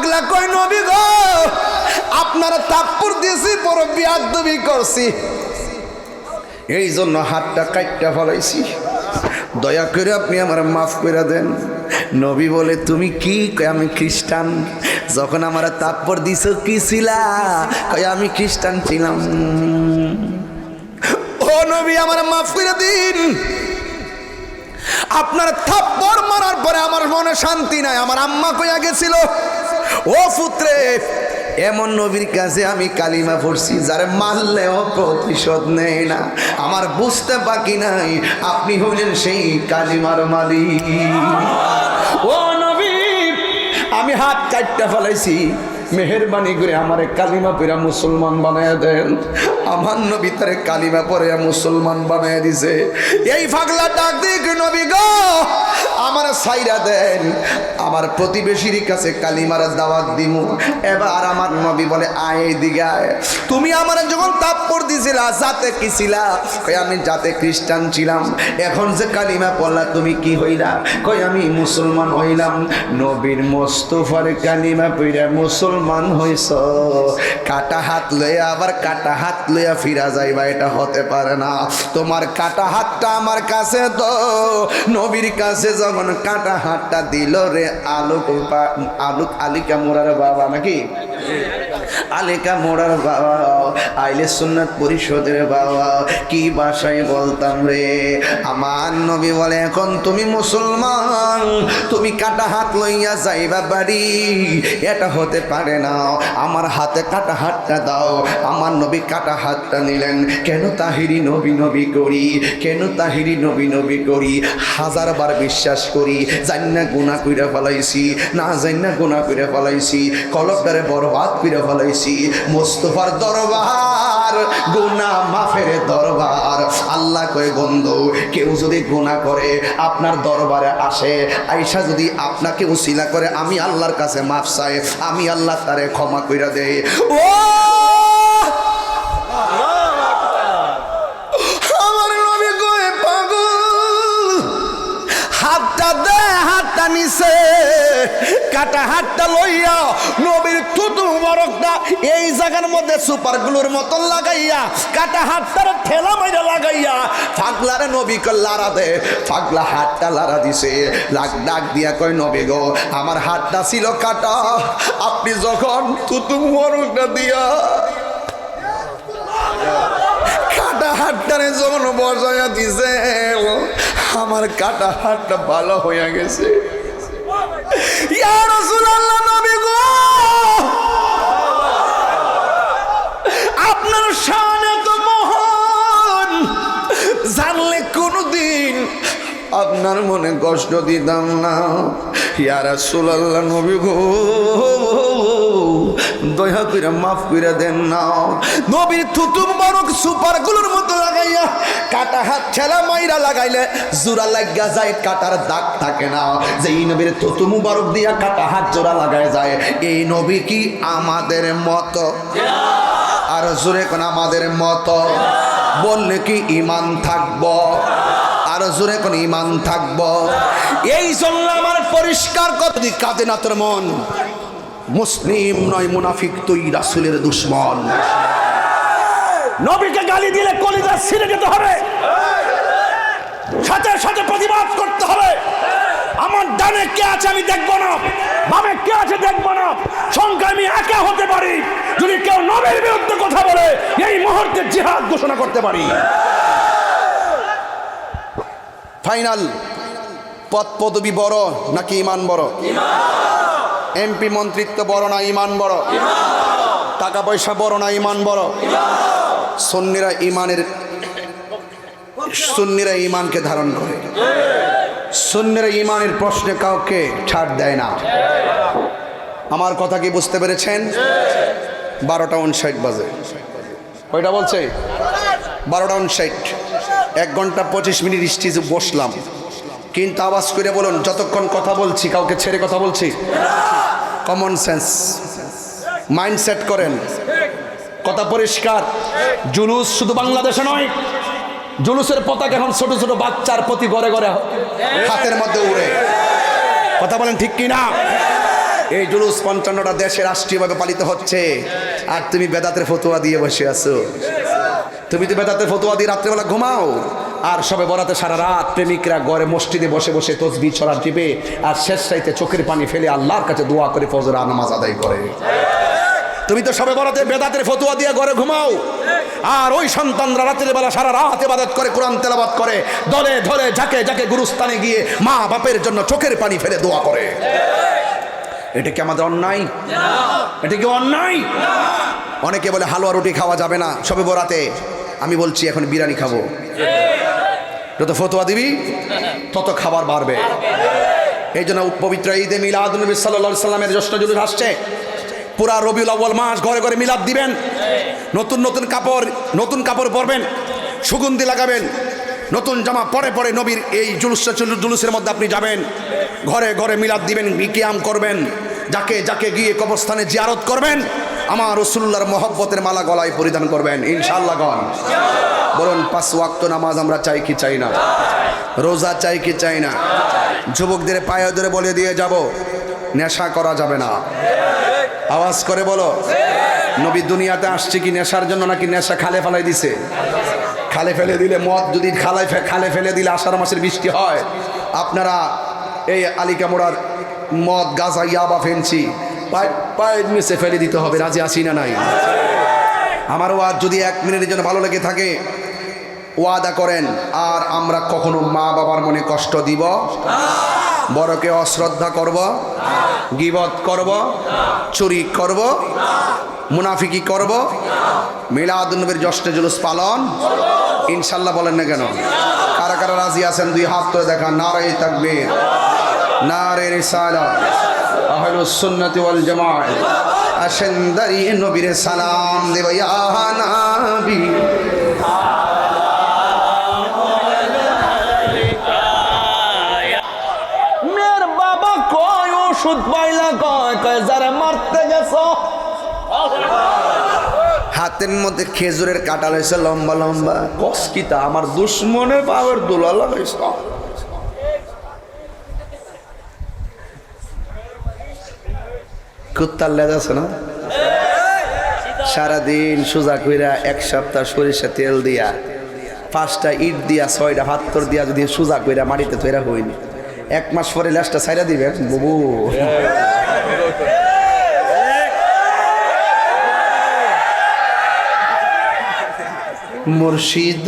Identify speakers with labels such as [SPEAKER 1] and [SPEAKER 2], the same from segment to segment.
[SPEAKER 1] পাগলা কই নবী গো আপনারা থাপ্পড় দিয়েছি বড় বিয়াদবি করছি এই জন্য হাতটা কাটটা ফলাইছি দয়া করে আপনি আমার মাফ করে দেন নবী বলে তুমি কি কয় আমি খ্রিস্টান যখন আমার থাপ্পড় দিছো কি ছিলা কয় আমি খ্রিস্টান ছিলাম ও নবী আমার মাফ করে দিন আপনার থাপ্পড় মারার পরে আমার মনে শান্তি নাই আমার আম্মা কইয়া গেছিল ও পুত্রে এমন নবীর কাছে আমি কালিমা পড়ছি যারে মারলেও প্রতিশোধ নেই না আমার বুঝতে বাকি নাই আপনি হইলেন সেই কালিমার মালিক ও নবী আমি হাত কাটতে ফেলাইছি মেহেরবানি করে আমারে কালিমা পড়া মুসলমান বানায়া দেন আমার নবী তারে কালিমা পড়ে মুসলমান বানায়া দিছে এই পাগলা ডাক দিক নবী গো আমার সাইরা দেন আমার প্রতিবেশীর কাছে কালিমার দাওয়াত দিমু এবার আমার নবী বলে আয় দিকে আয় তুমি আমার যখন থাপ্পড় দিছিলা জাতে কি ছিলা কই আমি জাতে খ্রিস্টান ছিলাম এখন যে কালিমা পড়লা তুমি কি হইলা কই আমি মুসলমান হইলাম নবীর মোস্তফার কালিমা পড়া মুসলমান হইছ কাটা হাত লইয়া আবার কাটা হাত লইয়া ফিরা যাইবা এটা হতে পারে না তোমার কাটা হাতটা আমার কাছে তো নবীর কাছে যখন কাটা হাতটা দিল রে আলিকা মোড়ার বাবা নাকি আলিকা মোড়ার বাবা আইলে সুন্নাত পরিষদের বাবা কি ভাষায় বলতাম রে আমার নবী বলে এখন তুমি মুসলমান তুমি কাটা হাত লইয়া যাইবা বাড়ি এটা হতে পারে না আমার হাতে কাটা হাতটা দাও আমার নবী কাটা হাতটা নিলেন কেন তাহিরি নবী নবী করি কেন তাহিরি নবী নবী করি হাজারবার বিশ্বাস করি জান্না গুনাহ কইরা ফলাইছি না জান্না গুনাহ কইরা ফলাইছি কলবটারে বরবাদ কইরা ফলাইছি মুস্তাফার দরবার গুনাহ মাফের দরবার আল্লাহ কয় বন্ধু কেউ যদি গুনাহ করে আপনার দরবারে আসে আয়েশা যদি আপনাকে উসিলা করে আমি আল্লাহর কাছে মাফ চাই আমি আল্লাহ তারে ক্ষমা কইরা দেই ও আমার নবী কয় পাগল হাতটা দে হাতটা নিছে কাটা হাতটা লইয়া নবীর থুতু মুবারকটা এই জায়গার মধ্যে সুপারগুলোর মতন লাগাইয়া কাটা হাতটার ঠেলা মাইরা লাগাইয়া পাগলারে নবী কয় লারা দে পাগলা হাতটা লারা দিছে ডাক দিয়া কয় নবী গো আমার হাতটা ছিল কাটা আপনি যখন থুতু মুবারকটা দিয়া কাটা হাতটারে যখন বসাইয়া দিছে আমার কাটা হাতটা ভালো হইয়া গেছে ইয়া রাসূলুল্লাহ নবী গো আপনার শান এত মহান জানলে কোনদিন আপনার মনে কষ্ট দিতাম না ইয়া রাসূলুল্লাহ নবী গো দয়া করে মাফ করে দেন না নবীর থুতু মুবারক সুপারগুলোর মতো লাগাইয়া কাটা হাত ঠেলা মাইরা লাগাইলে জোড়া লাগা যায় কাটার দাগ থাকে না যেই নবীর থুতু মুবারক দিয়া কাটা হাত জোড়া লাগায় যায় এই নবী কি আমাদের মতো আর জোরে কোন আমাদের মতো বললে কি ঈমান থাকবো আর জোরে কোন ঈমান থাকবো এই জন্য আমার পরিষ্কার কথা দি কাঁদে না তোর মন মুসলিম নয় মুনাফিক তুই রাসূলের দুশমন নবীকে গালি দিলে কলিজা ছিঁড়ে যেতে হবে সাথে সাথে প্রতিবাদ করতে হবে আমার ডানে কে আছে আমি দেখবো না বামে কে আছে দেখবো না সংখ্যা আমি একা হতে পারি যদি কেউ নবীর বিরুদ্ধে কথা বলে এই মুহূর্তে জিহাদ ঘোষণা করতে পারি ফাইনাল পদ পদবি বড় নাকি ঈমান বড় এমপি মন্ত্রিত্ব বড় না ঈমান বড় টাকা পয়সা বড় না ঈমান বড় সুন্নিরা ঈমানকে ধারণ করে সুন্নিরা ঈমানের প্রশ্নে কাউকে ছাড় দেয় না আমার কথা কি বুঝতে পেরেছেন 12:59 বাজে কয়টা বলছে 12:59 1 ঘন্টা 25 মিনিট স্টেজে বসলাম কিন্তু আওয়াজ করে বলুন যতক্ষণ কথা বলছি কাউকে ছেড়ে কথা বলছি কমন সেন্স মাইন্ডসেট করেন কথা পরিষ্কার জুলুস শুধু বাংলাদেশে নয় জুলুসের পতাকা এখন ছোট ছোট বাচ্চার প্রতি ঘরে ঘরে হাতের মধ্যে উড়ে কথা বলেন ঠিক কি না এই জুলুস 55টা দেশে রাষ্ট্রীয়ভাবে পালিত হচ্ছে, আর তুমি বেদাতের ফতোয়া দিয়ে বসে আছো। তুমি তো বেদাতের ফতোয়া দিয়ে রাত্রেবেলা ঘুমাও, আর সবে বরাতে সারা রাত প্রেমিকরা ঘরে মসজিদে বসে বসে তসবিহ ছড়া টিপে আর শেষ রাইতে চোখের পানি ফেলে আল্লাহর কাছে দোয়া করে ফজর নামাজ আদায় করে। তুমি তো সবে বরাতে বেদাতের ফতোয়া দিয়ে ঘরে ঘুমাও, আর ওই সন্তানরা রাতের বেলা সারা রাত ইবাদত করে, কোরআন তেলাওয়াত করে, দলে ধরে ঝাঁকে ঝাঁকে গুরুস্থানে গিয়ে মা বাপের জন্য চোখের পানি ফেলে দোয়া করে। এটা কি আমাদের অন্যায়? এটা কি অন্যায়? অনেকে বলে হালুয়া রুটি খাওয়া যাবে না সবে বরাতে, আমি বলছি এখন বিরিয়ানি খাবো। যত ফতোয়া দিবি তত খাবার বাড়বে। এই জন্য পবিত্র ঈদে মিলাদুন্নবী সাল্লাল্লাহু আলাইহি সাল্লামের জ্যৈষ্ঠ জুলুস আসছে। পুরা রবিউল আউয়াল মাস ঘরে ঘরে মিলাদ দিবেন, নতুন নতুন কাপড় পরবেন, সুগন্ধি লাগাবেন, নতুন জামা পরে পরে নবীর এই জুলুসের মধ্যে আপনি যাবেন, ঘরে ঘরে মিলাদ দিবেন, কিয়াম করবেন, যাকে যাকে গিয়ে কবরস্থানে জিয়ারত করবেন, আমার রাসূলুল্লাহর মহব্বতের মালা গলায় পরিধান করবেন ইনশাআল্লাহ। বলুন 5 ওয়াক্ত নামাজ আমরা চাই কি চাই না? রোজা চাই কি চাই না? যুবকদের পায়ে ধরে বলে দিয়ে যাব, নেশা করা যাবে না। আওয়াজ করে বলো, নবী দুনিয়াতে আসছে কি নেশার জন্য, নাকি নেশা খালে ফেলাই দিছে? খালে ফেলে দিলে, মদ যদি খালে ফেলে দিলে আষাঢ় মাসের বৃষ্টি হয়। আপনারা এই আলিকামোড়ার মদ, গাঁজা, ইয়াবা, ফেন্সি পায়ের নিচে ফেলে দিতে হবে, রাজি আছি না নাই? আমার ওয়াজ যদি 1 মিনিটের জন্য ভালো লেগে থাকে ওয়াদা করেন, আর আমরা কখনো মা বাবার মনে কষ্ট দিব, বড়কে অশ্রদ্ধা করব, গীবত করব, চুরি করব, মুনাফিকি করব, মিলাদুন্নবীর জ্যৈষ্ঠ জুলুস পালন ইনশাল্লাহ। বলেন না কেন? কারা কারা রাজি আছেন 2 হাত তুলে দেখান। নারে তাকবীর, নারে রিসালাত, আহলুস সুন্নাতি ওয়াল জামাআহ। আসেন দাঁড়িয়ে নবীর সালাম দেব, ইয়া নবী মের বাবা কয় ওষুধ পাইলা, কয় যারা মারতে গেছ। হাতের মধ্যে খেজুরের কাঁটা রয়েছে লম্বা লম্বা, কষ্টিতা আমার দুশ্মনে পাওয়ার দোলা লাগাইছ। কুত্তার লেজ আছে না? সারাদিন সোজা কইরা 1 সপ্তাহ সরিষা তেল দিয়া, 5টা ইট দিয়া, 6টা পাথর দিয়া যদি সোজা কইরা মাটিতে তৈরা হইনি, 1 মাস পরে লেজটা ছাইরা দিবেন বুবু। মুর্শিদ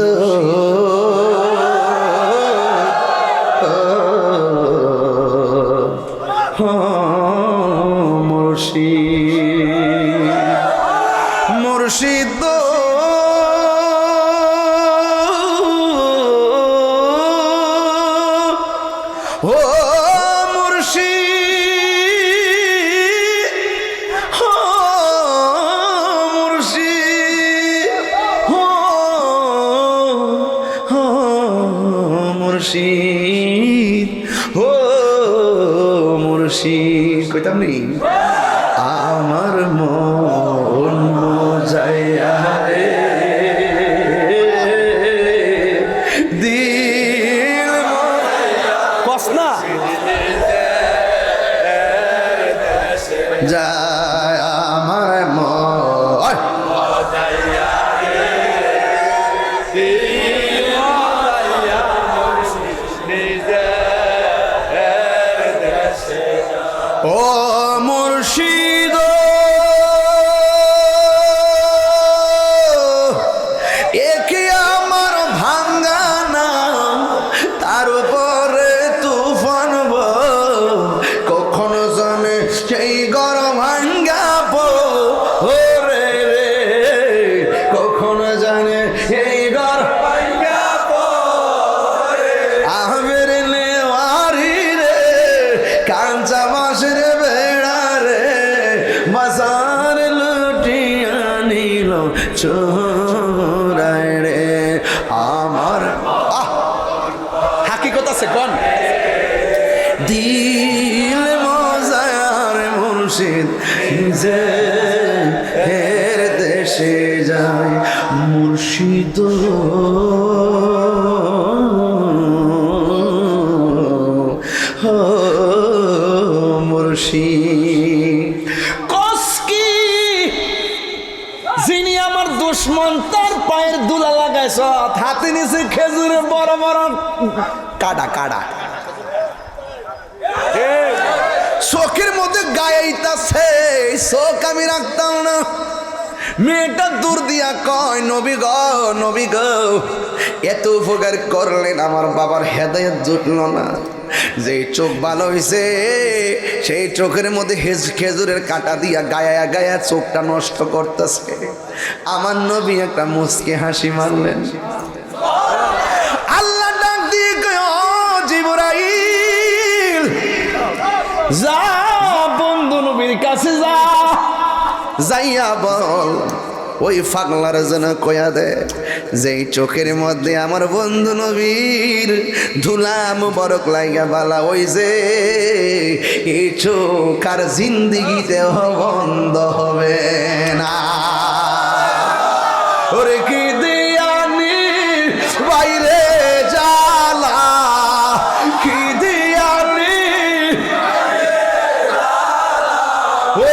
[SPEAKER 1] মুর্শিদ ও মুর্শিদ ও মুর্শিদ কইতাম নি আমার মন মজায়া রে দিল কসনা যায় আমার মন মজায়া রে ও মুর্শিদ একে আমার ভাঙ্গা নাম, তার উপরে তুফান কখনো জানে সেই ঘর ভাঙ্গা রে রে, কখনো জানে সেই ঘর ভাঙ্গা আহমের নেওয়ারি রে, কাঞ্চা মাসের বেড়া রে, বাজার লুটিয়া নিল চোরায় রে আমার। হাকিকত আছে কোন দিল মজার মুর্শিদ যে এর দেশে যায় মুর্শিদ মুর্শিদ হাতে নিচে খেজুরে বড় বড় কাটা কাটা, চোখের মধ্যে গায়েইতাছে, চোখ আমি রাখতাম না। মেয়েটা দূর দিয়া কয়, নবী গো নবী গো, এত উপকার করলেন, আমার বাবার হেদায়েত জুটল না। যে চোখ ভালো হয়েছে সেই চোখের মধ্যে খেজুরের কাঁটা দিয়া গায়া গায়া চোখটা নষ্ট করতেছে। আমার নবী একটা মুচকি হাসি মারলেন। আল্লাহ ডাক দিয়ে কয়, ও জিবরাইল, যা বন্ধু নবীর কাছে যা, যাইয়া বল ওই পাগলার জন্য কয়া দে, যেই চোখের মধ্যে আমার বন্ধু নবীর ধুলা মুবারক লাইগা বালা, ওই যে এই চোখ আর জিন্দিগিতে বন্ধ হবে না। ওরে কি দিয়ানি বাইরে জালা, কি দিয়ানি ও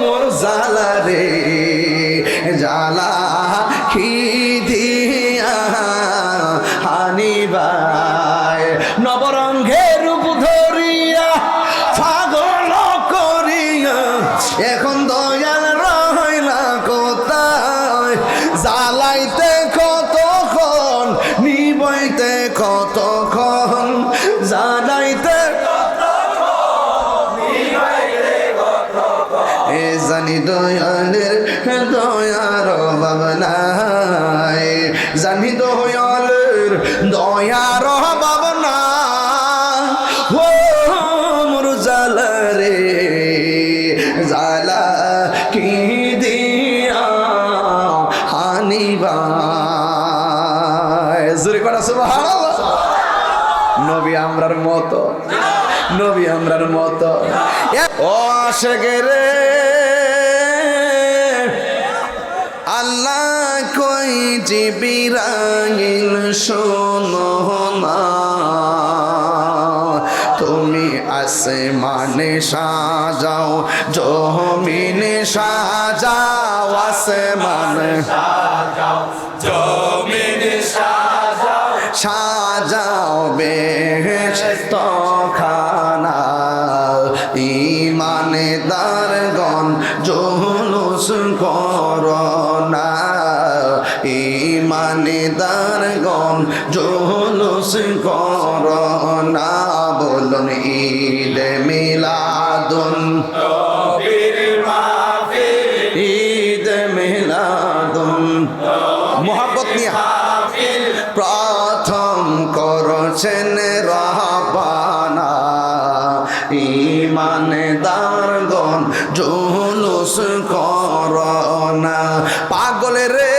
[SPEAKER 1] মোর জালা রে জালা, কি দিয়া হানিবাই নবরঙ্গের রূপ ধরিয়া পাগল করিয়া, এখন দয়াল রহিলা কোথায়, জ্বালাইতে কতক্ষণ নিবাইতে কতক্ষণ, জ্বালাইতে এ জানি দয়ালের দয়ার অভাব নাই, জানি দয়ালের দয়ার অভাব নাই। ও মোর জালা রে জালা, কি দিয়া হানিবাই। জোরে করা সুবহানাল্লাহ। নবী আমরার মতো, নবী আমরার মতো। ও আশেকের আল্লাহ কই জিবরাইল শোনো না, তুমি আসমানে সাজাও জমিনে সাজাও, আসমানে সাজাও জমিনে সাজাও, সাজাও বেহেশত খানা, ইমানদার গণ জুলুস করোনা, ইমানদার গণ জুলুস করোনা। বলুন ঈদ মিলাদুন নবীর মাহফিল, ঈদ মিলাদুন মোহাব্বত নিয়ে প্রথম করছেন রাহবানা, ইমানদার গণ জুলুস করোনা। পাগলের রে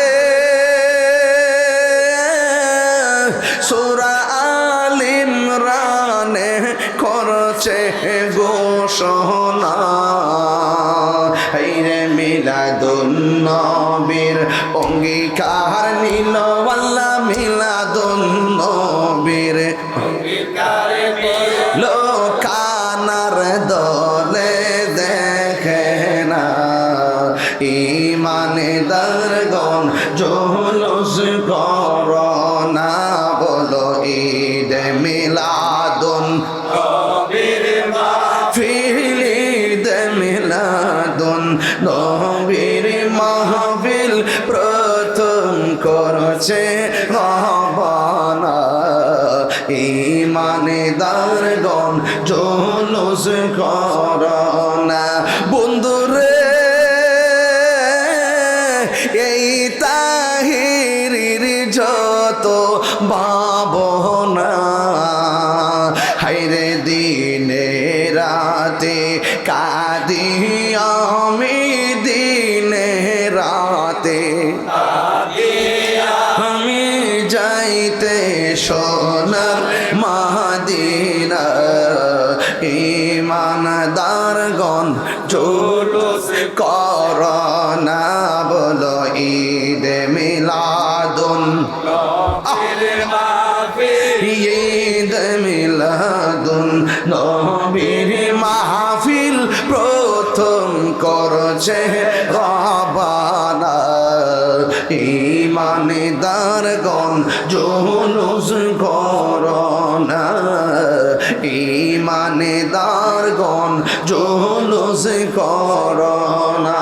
[SPEAKER 1] সূরা আল ইমরানে করছে ঘোষণা, হাইরে মিলাদুন নবীর অঙ্গীকার নিল আল্লাহ, মিলাদুন নবীর অঙ্গীকার নিল, কানার দলে দেখে না, ইমানদার গণ জুলুস করোনা। বলো ঈদ মিলাদুন নবীর মাহফিল, ঈদ মিলাদুন নবীর মাহফিল প্রথম করছে রাহবানা, ইমানদার গণ জুলুস করোনা। বন্ধুরে এই তাহিরির যত ভাবনা, হাইরে দিনে রাতে কাঁদি আমি, দিনে রাতে আমি যাইতে সোনার মাদিনা, ইমানদার গণ জুলুস করোনা। বলো ঈদ মিলাদুন ঈদ মিলাদুন নবীর মাহফিল প্রথম করছে রাহবানা, ইমানদার গণ ইমানেদারগণ জুলুস করোনা,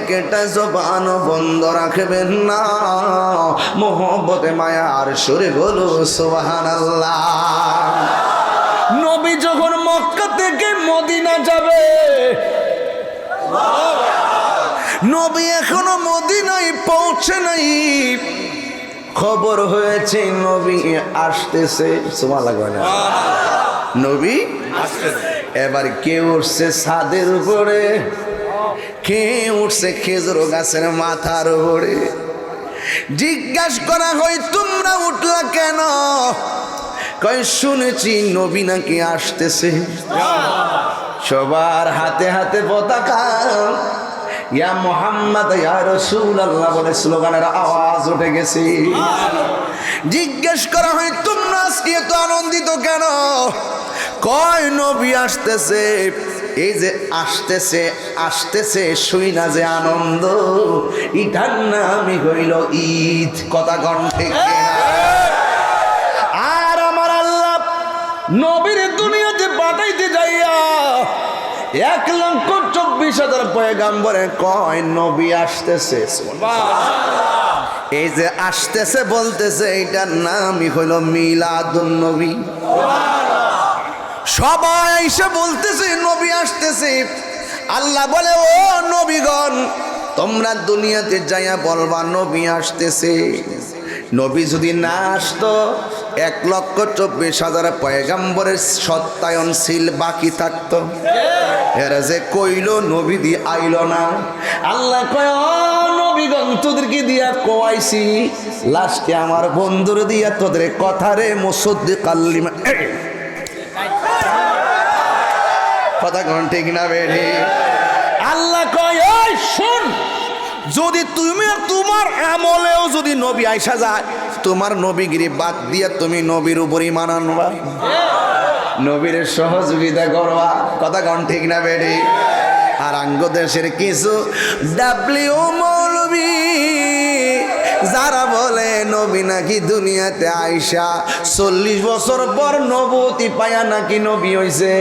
[SPEAKER 1] একটা জবান বন্ধ রাখবেন না, মোহব্বতে মায়ার সুরে বলো সুবহানাল্লাহ। নবী যখন মক্কা থেকে মদিনা যাবে, নবী এখনো মদিনায় পৌঁছে নাই, খবর হয়েছে নবী আসতেছে। সুবহানাল্লাহ। নবী আসতেছে। এবার কে উঠছে ছাদের উপরে, কে উঠছে খেজুর গাছের মাথার উপরে। জিজ্ঞাসা করা হয় তোমরা উঠলা কেন? কই শুনেছি নবী নাকি আসতেছে। সবার হাতে হাতে পতাকা, ইয়া মুহাম্মদ ইয়া রাসূলুল্লাহ বলে স্লোগানের আওয়াজ উঠে গেছে। জিজ্ঞেস করা হয় তোমরা আজকে এত আনন্দিত কেন? কয় নবী আসতেছে। এই যে আসতেছে আসতেছে শুই না যে আনন্দ, এটার নামই হইল ঈদ। কথা কণ্ঠে আর আমার আল্লাহ নবীর দুনিয়াতে পাঠাইতে যাইয়া 1,24,000 পয়গাম্বরে কয় নবী আসতেছে। এই যে আসতেছে বলতেছে, এটার নামই হইল মিলাদুন নবী। সবাই এসে বলতেছে নবী আসতেছে। আল্লাহ বলে ও নবীগণ, তোমরা দুনিয়াতে যাইয়া বলবা নবী আসতেছে। নবী যদি না আসতো 1,24,000 পয়গাম্বরের সত্যায়ন ছিল বাকি থাকতো। এরা যে কইল নবী দিয়ে আইল না। আল্লাহ কয় ও নবীগণ, তোদেরকে দিয়া কোয়াইছি, লাস্টে আমার বন্ধুর দিয়া তোদের কথারে মুসাদ্দিকাল লিমা। কথা কোন ঠিক না বেড়ে? আল্লাহ কয় ওই শুন, যদি তুমি তোমার আমলেও যদি নবী আইসা যায়, তোমার নবীগিরি বাদ দিয়া তুমি নবীর উপর ঈমান আনবা, নবীর সহযোগিতা করবা। কথা কোন ঠিক না বেড়ে? আর আঙ্গ দেশের কিছু ডাবলিউ মৌলবী যারা বলে নবী নাকি দুনিয়াতে আইসা 40 বছর পর নবুয়তি পায়া নাকি নবী হইছে,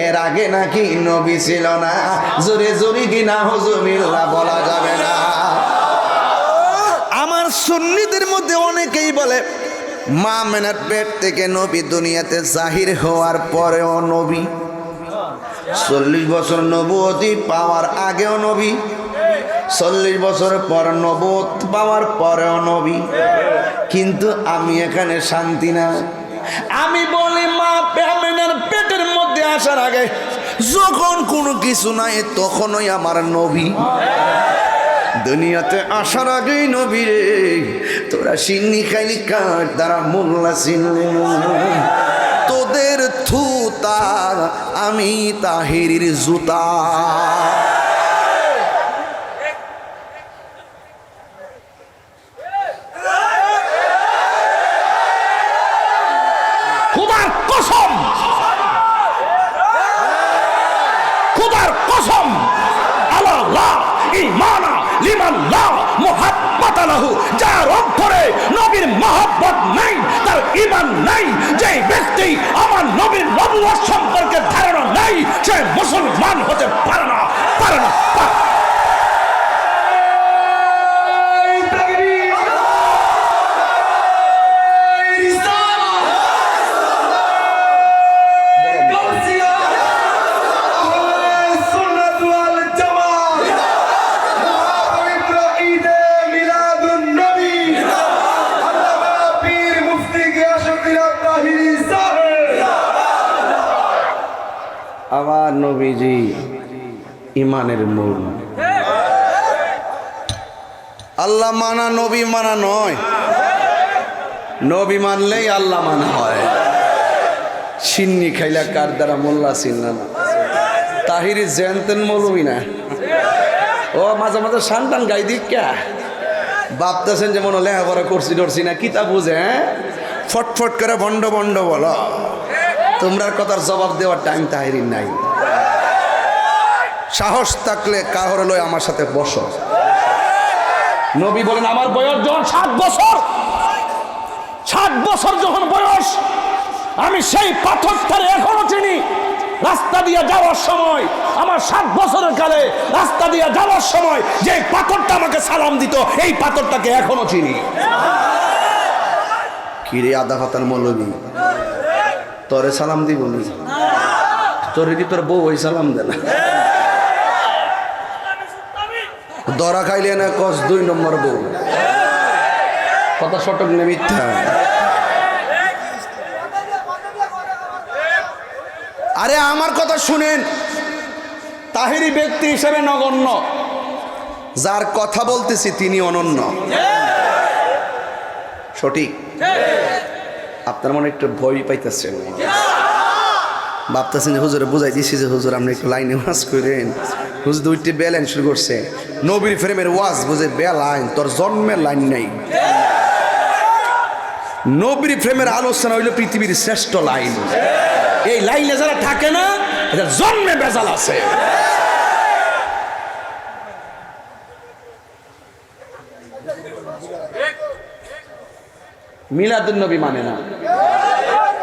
[SPEAKER 1] এর আগে নাকি নবী ছিল না। জোরে জোরে কি না হুজুবিল্লাহ বলা যাবে না। আমার সুন্নিদের মধ্যে অনেকেই বলে মা মেনার পেট থেকে নবী দুনিয়াতে জাহির হওয়ার পরেও নবী, 40 বছর নবুয়তি পাওয়ার আগেও নবী, 40 বছর পর নবুয়ত পাওয়ার পরেও নবী। কিন্তু আমি এখানে শান্তি না। আমি বলি মা আমেনার পেটের মধ্যে আসার আগে যখন কোনো কিছু নাই তখনই আমার নবী। দুনিয়াতে আসার আগেই নবী রে। তোরা সিন্নি খাইলি কাঠ দ্বারা মোল্লা চিনলি না। তোদের থুতা আমি তাহিরির জুতা। খুদার কসম, খুদার কসম, আল্লাহ ঈমানা লিমান লা মুহাব্বাতা লাহু, যার অন্তরে নবীর মহব্বত নাই তার ঈমান নাই। যে ব্যক্তি আমার নবীর নবুয়ত সম্পর্কে ধারণা নাই সে মুসলমান হতে পারে না, পারে না। আমার নবীজি ইমানের মূল। আল্লাহ মানা নবী মানা নয়, নবী মানলেই আল্লাহ মানা হয়। সিন্নি খাইলা কার দ্বারা মোল্লা চিনলা না, তাহিরি জেনতেন মৌলবী না। ও মাঝে মাঝে সান্তান গাই দিক কে ভাবতেছেন যেমন লেখাপড়া করছি ডরছি না, কিতা বুঝে ফটফট করে বন্ড বন্ড বলো। তোমরা কথার জবাব দেওয়ার টাইম তাহিরির নাই। সাহস থাকলে কাহর লয় আমার সাথে বসো। নবী বলেন আমার বয়স যখন 7 বছর, 7 বছর যখন বয়স,
[SPEAKER 2] আমি সেই পাথরটারে এখনো চিনি। রাস্তা দিয়ে যাওয়ার সময়, আমার 7 বছরের কালে রাস্তা দিয়ে যাওয়ার সময় যে পাথরটা আমাকে সালাম দিত, এই পাথরটাকে এখনো চিনি।
[SPEAKER 1] কিরে আদা ফাতার মৌলবি, তোরে সালাম দিব নি? তোরে কি তোর বউ ওই সালাম দে না? দরা খাইলে না কস 2 নম্বর বউ। কথা সটক নে মিথ্যা? আরে আমার কথা শুনেন, তাহেরি ব্যক্তি হিসেবে নগণ্য, যার কথা বলতেছি তিনি অনন্য। সঠিক? আপনার মনে একটু ভয় পাইতেছেন, ভাবতেছেন যে হুজুরে বুঝাই দিছি যে হুজুর আপনি একটু লাইনে ওয়াজ করেন। হুজুর 2টি বেলাইন শুরু করছে। নবীর প্রেমের ওয়াজ বুঝে বেলাইন, তোর জন্মের লাইন নেই। নবীর প্রেমের আলোচনা হইল পৃথিবীর শ্রেষ্ঠ লাইন। এই লাইনে যারা থাকে না, এদের জন্মে বেজাল আছে। মিলাদুন নবী মানে না।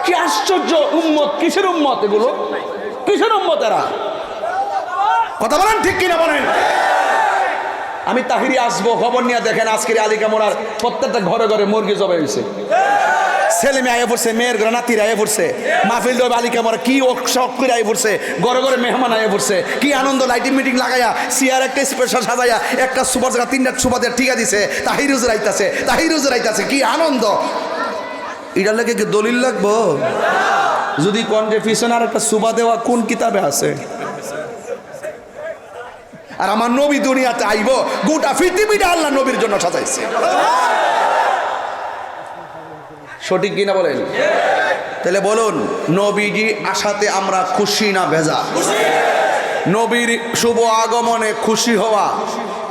[SPEAKER 1] কি আশ্চর্য উম্মত! কিসের উম্মত এগুলো? কিসের উম্মত এরা? কথা বলেন ঠিক কিনা বলেন? আমি তাহিরি আসবো, খবর নিয়ে দেখেন আজকের আলিকা মোড়ার প্রত্যেকটা ঘরে ঘরে মুরগি জবাই হয়েছে। ছেলে মেয়ে আয়ে পড়ছে, মেয়ের ঘরে নাতির আয়ে পড়ছে। মাহফিল দেবে আলিকা মোড়া কি শখ করে আয়ে পড়ছে। ঘরে ঘরে মেহমান আয়ে পড়ছে। কি আনন্দ! লাইটিং মিটিং লাগাইয়া চেয়ার একটা স্পেশাল সাজাইয়া একটা সুপার জায়গা 3টা সুপার ঠিকা দিছে। তাহিরুজ রাইতাছে, তাহিরুজ রাইতাছে, কি আনন্দ! এটার লেগে কি দলিল লাগবো? যদি কন্টে পিছনে আর একটা সুবা দেওয়া কোন কিতাবে আছে? আর আমার নবী দুনিয়াতে আইব, গোটা পৃথিবীটা আল্লাহ নবীর জন্য সাজাইছে। সঠিক কিনা বলেন? তাহলে বলুন, নবীজি আসাতে আমরা খুশি না ভেজা? নবীর শুভ আগমনে খুশি হওয়া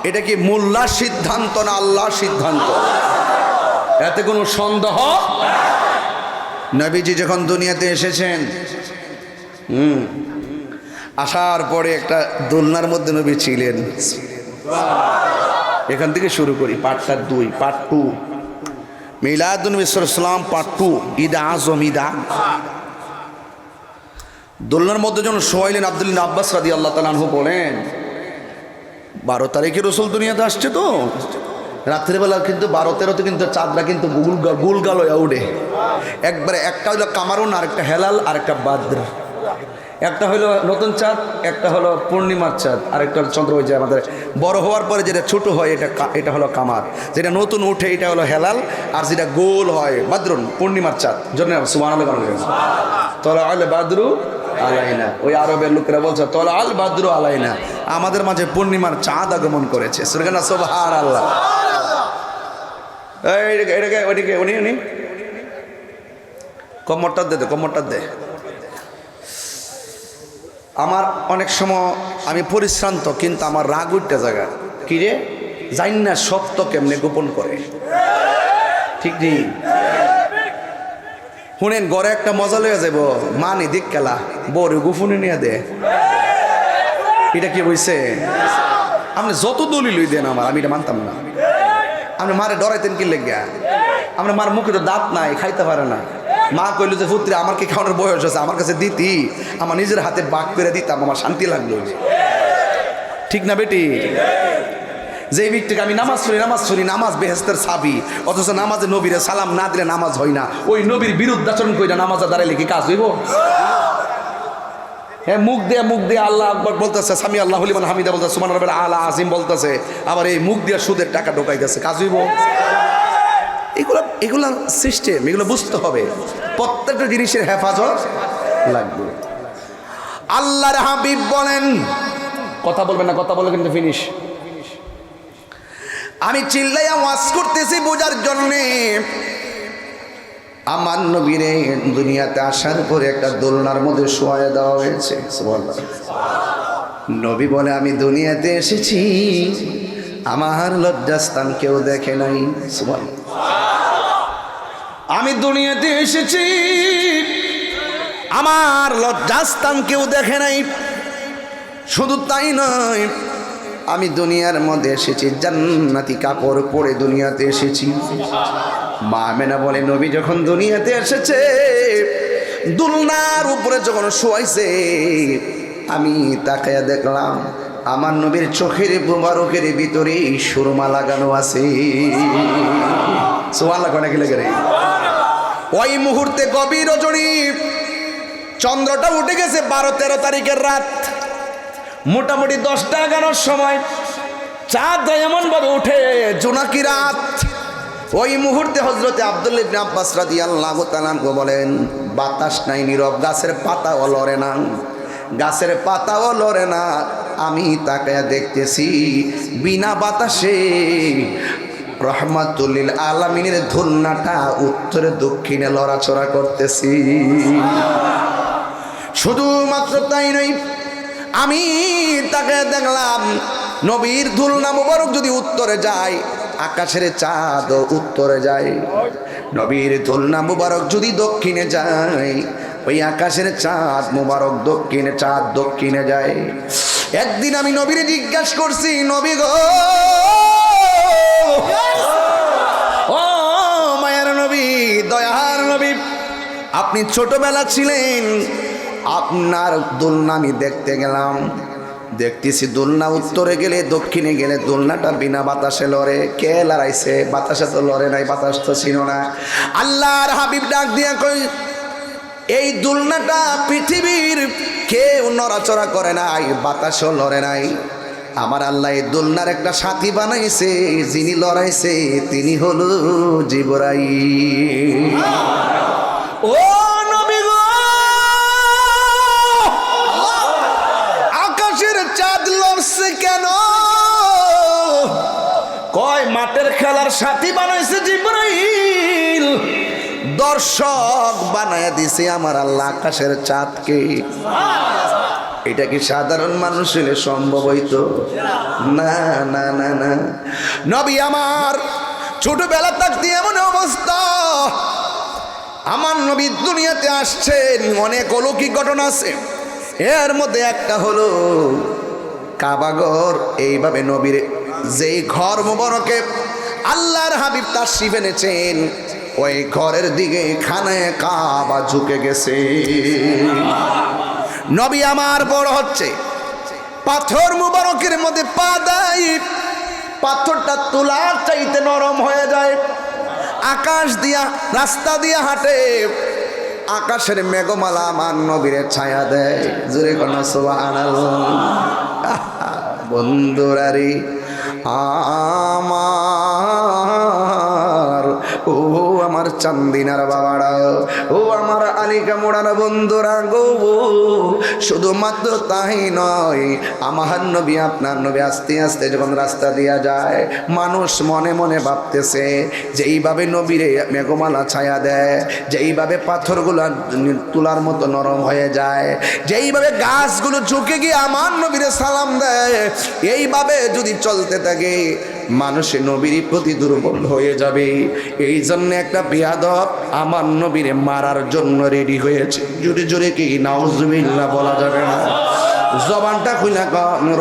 [SPEAKER 1] এটা কি মোল্লার সিদ্ধান্ত না আল্লাহর সিদ্ধান্ত? এতে কোনো সন্দেহ। নবীজি যখন দুনিয়াতে এসেছেন, আসার পরে একটা দোলনার মধ্যে নবী ছিলেন। এখান থেকে শুরু করি, পার্টটা 2, পার্ট 2, মিলাদুন নবী সাল্লাল্লাহু আলাইহি ওয়াসাল্লাম পার্ট 2, ঈদ আজম, ঈদ। দোলনার মধ্যে যখন শোয়াইলেন, আব্দুল্লাহ আব্বাস রাদিয়াল্লাহু তাআলা আনহু বলেন, 12 তারিখে রাসূল দুনিয়াতে আসছে তো রাত্রিবেলা কিন্তু 12-13তে কিন্তু চাঁদরা কিন্তু গুলগাল হয়ে উঠে। একবারে একটা হইলো কামারুন, আরেকটা হেলাল, আরেকটা বাদ্র। একটা হলো নতুন চাঁদ, একটা হলো পূর্ণিমার চাঁদ, আরেকটা হলো চন্দ্র। ওই যে আমাদের বড় হওয়ার পরে যেটা ছোট হয় এটা হলো কামার, যেটা নতুন উঠে এটা হলো হেলাল, আর যেটা গোল হয় বাদ্রুন, পূর্ণিমার চাঁদ। জন্য সুবহানাল্লাহ তলা আল বাদরু আলাইনা। ওই আরবের লোকেরা বলছে তলা আল বাদরু আলাইনা, আমাদের মাঝে পূর্ণিমার চাঁদ আগমন করেছে। সুবহানাল্লাহ। এটাকে ওইদিকে উনি কম্মরটা দে, কম্মরটা দে। আমার অনেক সময় আমি পরিশ্রান্ত, কিন্তু আমার রাগ উঠতে জায়গা কি রে, জানি না সত্য কেমনে গোপন করে। ঠিক নেই? শুনেন, ঘরে একটা মজা লইয়া যাব, মানি দিক খেলা বড় গোপনে নিয়ে দে। এটা কি বলছে? আপনি যত দলি লই দেন আমার, আমি এটা মানতাম না। আপনি মারে ডরাইতেন কি লেগে? আপনার মার মুখে তো দাঁত নাই, খাইতে পারে না। মা কইল যে পুত্রে আমার কি খাওয়ানোর বয়স আছে, আমার কাছে দিতি, আমার নিজের হাতে বাক করে দিতাম, আমার শান্তি লাগলো। ঠিক না বেটি? যে ব্যক্তিকে আমি নামাজ শুনি, নামাজ বেহেস্তের চাবি, অথচ নামাজে নবীরে সালাম না দিলে নামাজ হয় না। ওই নবীর বিরুদ্ধাচরণ কইরা নামাজে দাঁড়াইলে কি কাজ হইব? হ্যাঁ, মুখ দিয়ে আল্লাহ আকবার বলতেছে, সামি আল্লাহু লিমান হামিদা বলতেছে, সুবহান রাব্বিল আলা আজিম বলতেছে, আবার এই মুখ দিয়ে সুদের টাকা ঢোকাইতেছে, কাজ হইব? এগুলা সিস্টেম, এগুলো বুঝতে হবে। প্রত্যেকটা জিনিসের হেফাজত লাগবে। আল্লাহর হাবিব বলেন, কথা বলবেন না, কথা বলে কিন্তু ফিনিশ। আমি চিল্লাইয়া ওয়াজ করতেছি বোঝার জন্যে। আমার নবীরে দুনিয়াতে আসার পরে একটা দোলনার মধ্যে শোয়া দেওয়া হয়েছে। সুবহানাল্লাহ। নবী বলে, আমি দুনিয়াতে এসেছি, আমার লজ্জাস্থান কেউ দেখে নাই। সুবহানাল্লাহ। আমি দুনিয়াতে এসেছি, আমার লজ্জাস্থান কেউ দেখে নাই। শুধু তাই নয়, আমি দুনিয়ার মধ্যে এসেছি জান্নাতি কাপড় পরে দুনিয়াতে এসেছি। মা আমেনা বলে, নবী যখন দুনিয়াতে এসেছে দুলনার উপরে যখন শোয়াইছে আমি তাকায়া দেখলাম আমার নবীর চোখের মুবারকের ভিতরে সুরমা লাগানো আছে। সুবহানাল্লাহ কোন কি লাগে রে? ওই মুহূর্তে গভীর রজনী, চন্দ্রটা উঠে গেছে 12-13 তারিখের রাত, মোটামুটি 10টা-11টার সময় চাঁদ এমন ভাবে উঠে জোনাকি রাত। ওই মুহূর্তে হযরতে আব্দুল্লাহ ইবনে আব্বাস রাদিয়াল্লাহু তাআলা বলেন, বাতাস নাই, নীরব, গাছের পাতাও লড়ে না, গাছের পাতাও লড়ে না। আমি তাকায়া দেখতেছি বিনা বাতাসে রহমাতুল লিল আলামিনের ধুলনাটা উত্তরে দক্ষিণে লড়াচড়া করতেছি। শুধুমাত্র তাই নয়, আমি তাকে দেখলাম নবীর ধুলনা মুবারক যদি উত্তরে যায়, আকাশের চাঁদ উত্তরে যায়। নবীর ধুলনা মুবারক যদি দক্ষিণে যায়, ওই আকাশের চাঁদ মুবারক দক্ষিণে, চাঁদ দক্ষিণে যায়। একদিন আমি নবীরে জিজ্ঞাসা করছি, নবী গো, ও মায়ের নবী, দয়ার নবী, আপনি ছোটবেলা ছিলেন, আপনার দোলনা আমি দেখতে গেলাম, দেখতেছি দোলনা উত্তরে গেলে দক্ষিণে গেলে দোলনাটা বিনা বাতাসে লড়ে। কে লড়াইছে? বাতাসে তো লড়ে নাই, বাতাস তো ছিল না। আল্লাহর হাবিব ডাক দিয়া কই, এই দোলনাটা পৃথিবীর কেউ নড়াচড়া করে নাই, বাতাসও লড়ে নাই। আমার আল্লাহ এই দোলনার একটা সাথী বানাইছে, যিনি লড়াইছে তিনি হলো জিবরাইল। ও নবী গো, আকাশের চাঁদ লড়ছে কেন? কয় মাঠের খেলার সাথী বানাইছে জিবরাইল, দর্শক বানায়া দিছে আমার আল্লাহ আকাশের চাঁদকে। এটা কি সাধারণ মানুষ হলে সম্ভব হইতো? না না না না। নবী আমার ছোটবেলা থাকতে এমন অবস্থা, আমার নবী দুনিয়াতে আসছেন, অনেক অলৌকিক ঘটনা আছে। এর মধ্যে একটা হলো কাবাঘর। এইভাবে নবীর যেই ঘর মুবারকে আল্লাহর হাবিব তাশরীফ এনেছেন, ওই ঘরের দিকে খানায়ে কাবা ঝুঁকে গেছে। নবী আমার বড় হচ্ছে, পাথর মুবারকের মধ্যে পা দেয়, পাথরটা তুলার চাইতে নরম হয়ে যায়। আকাশ দিয়া, রাস্তা দিয়া হাঁটে, আকাশের মেঘমালা আমার নবীরে ছায়া দেয়। জোরে কোন সুবহানাল্লাহ। বন্ধুরা রে আমার, ও আমার চান্দিনার বাবারা, ও আমার আলিকা মোড়ার বন্ধুরা গো, শুধুমাত্র তাই নয়, আমার নবী, আপনার নবী আস্তে আস্তে যখন রাস্তা দিয়া যায়, মানুষ মনে মনে ভাবতেছে যেইভাবে নবীরে মেঘমালা ছায়া দেয়, যেইভাবে পাথরগুলো তুলার মতো নরম হয়ে যায়, যেইভাবে গাছগুলো ঝুঁকে গিয়ে আমার নবীরে সালাম দেয়, এইভাবে যদি চলতে থাকে মানুষের নবীর প্রতি দুর্বল হয়ে যাবে। এই জন্য একটা বেয়াদব আমার নবীরে মারার জন্য রেডি হয়েছে। জোরে জোরে কি নাউজুবিল্লাহ বলা যাবে না? জবানটা খুলে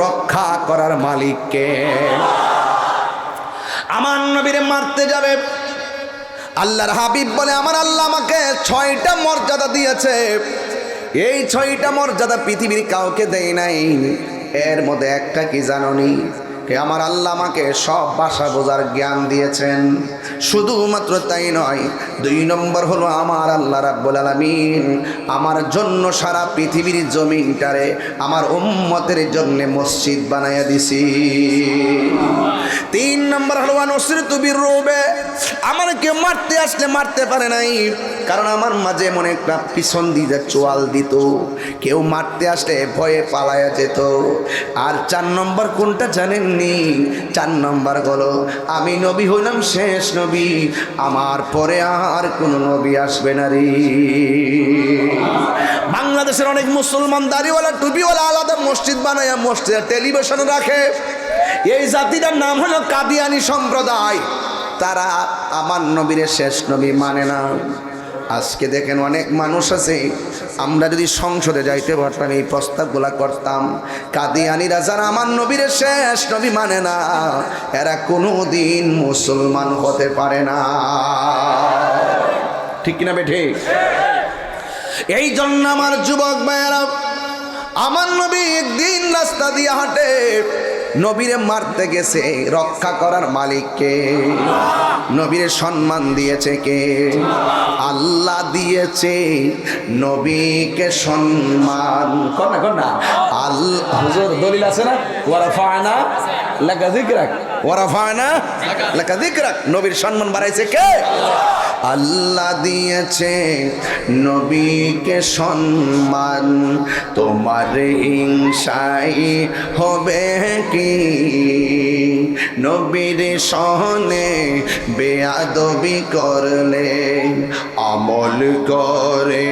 [SPEAKER 1] রক্ষা করার মালিককে। আমার নবীরে মারতে যাবে, আল্লাহর হাবিব বলে, আমার আল্লাহ আমাকে 6টা মর্যাদা দিয়েছে, এই 6টা মর্যাদা পৃথিবীর কাউকে দেয় নাই। এর মধ্যে একটা কি জানোনি? আমার আল্লাহ আমাকে সব ভাষা বোঝার জ্ঞান দিয়েছেন। শুধুমাত্র তাই নয়, 2 নম্বর হলো আমার আল্লাহ রাব্বুল আলামিন আমার জন্য সারা পৃথিবীর জমিনটারে আমার উম্মতের জন্য মসজিদ বানাইয়া দিছি। 3 নম্বর হলো আনুসরিতু বিররুবে, আমার কেউ মারতে আসলে মারতে পারে নাই, কারণ আমার মাঝে এমন একটা পিছন দিয়ে চোয়াল দিত, কেউ মারতে আসলে ভয়ে পালায়া যেত। আর 4 নম্বর কোনটা জানেননি? 4 নম্বর হলো আমি নবী হইলাম শেষ নবী, আমার পরে আর কোনো নবী আসবে না রে। বাংলাদেশের অনেক মুসলমান দাড়িওয়ালা টুপিওয়ালা আলাদা মসজিদ বানায়, মসজিদে টেলিভিশন রাখে। এই জাতিটার নাম হলো কাদিয়ানি সম্প্রদায়। তারা আমার নবীর শেষ নবী মানে না। আজকে দেখেন অনেক মানুষ আছে, আমরা যদি সংসদে যাইতে পারতাম এই প্রস্তাবগুলা করতাম, কাদিয়ানিরা যারা আমার নবীর শেষ নবী মানে না, এরা কোনোদিন মুসলমান হতে পারে না। ঠিক কিনা বেঠে? এই জন্য আমার যুবক ভাইয়েরা, আমার নবী একদিন রাস্তা দিয়ে হাঁটে, নবীরে মারতে গেছে, রক্ষা করার মালিককে, নবীরে সম্মান দিয়েছে কে? আল্লাহ দিয়েছে নবীকে সম্মান। কন্যা আল্লাহ, হুজুর দলিল আছে না? ওয়ারাফানা লাকা যিকরাক, ওয়ারাফানা লাকা যিকরাক, নবীর সম্মান বাড়াইছে কে? আল্লাহ দিয়েছে নবীকে সম্মান, তোমার হিংসাই হবে কি? নবীর সহনে বেয়াদবি করলে আমল করে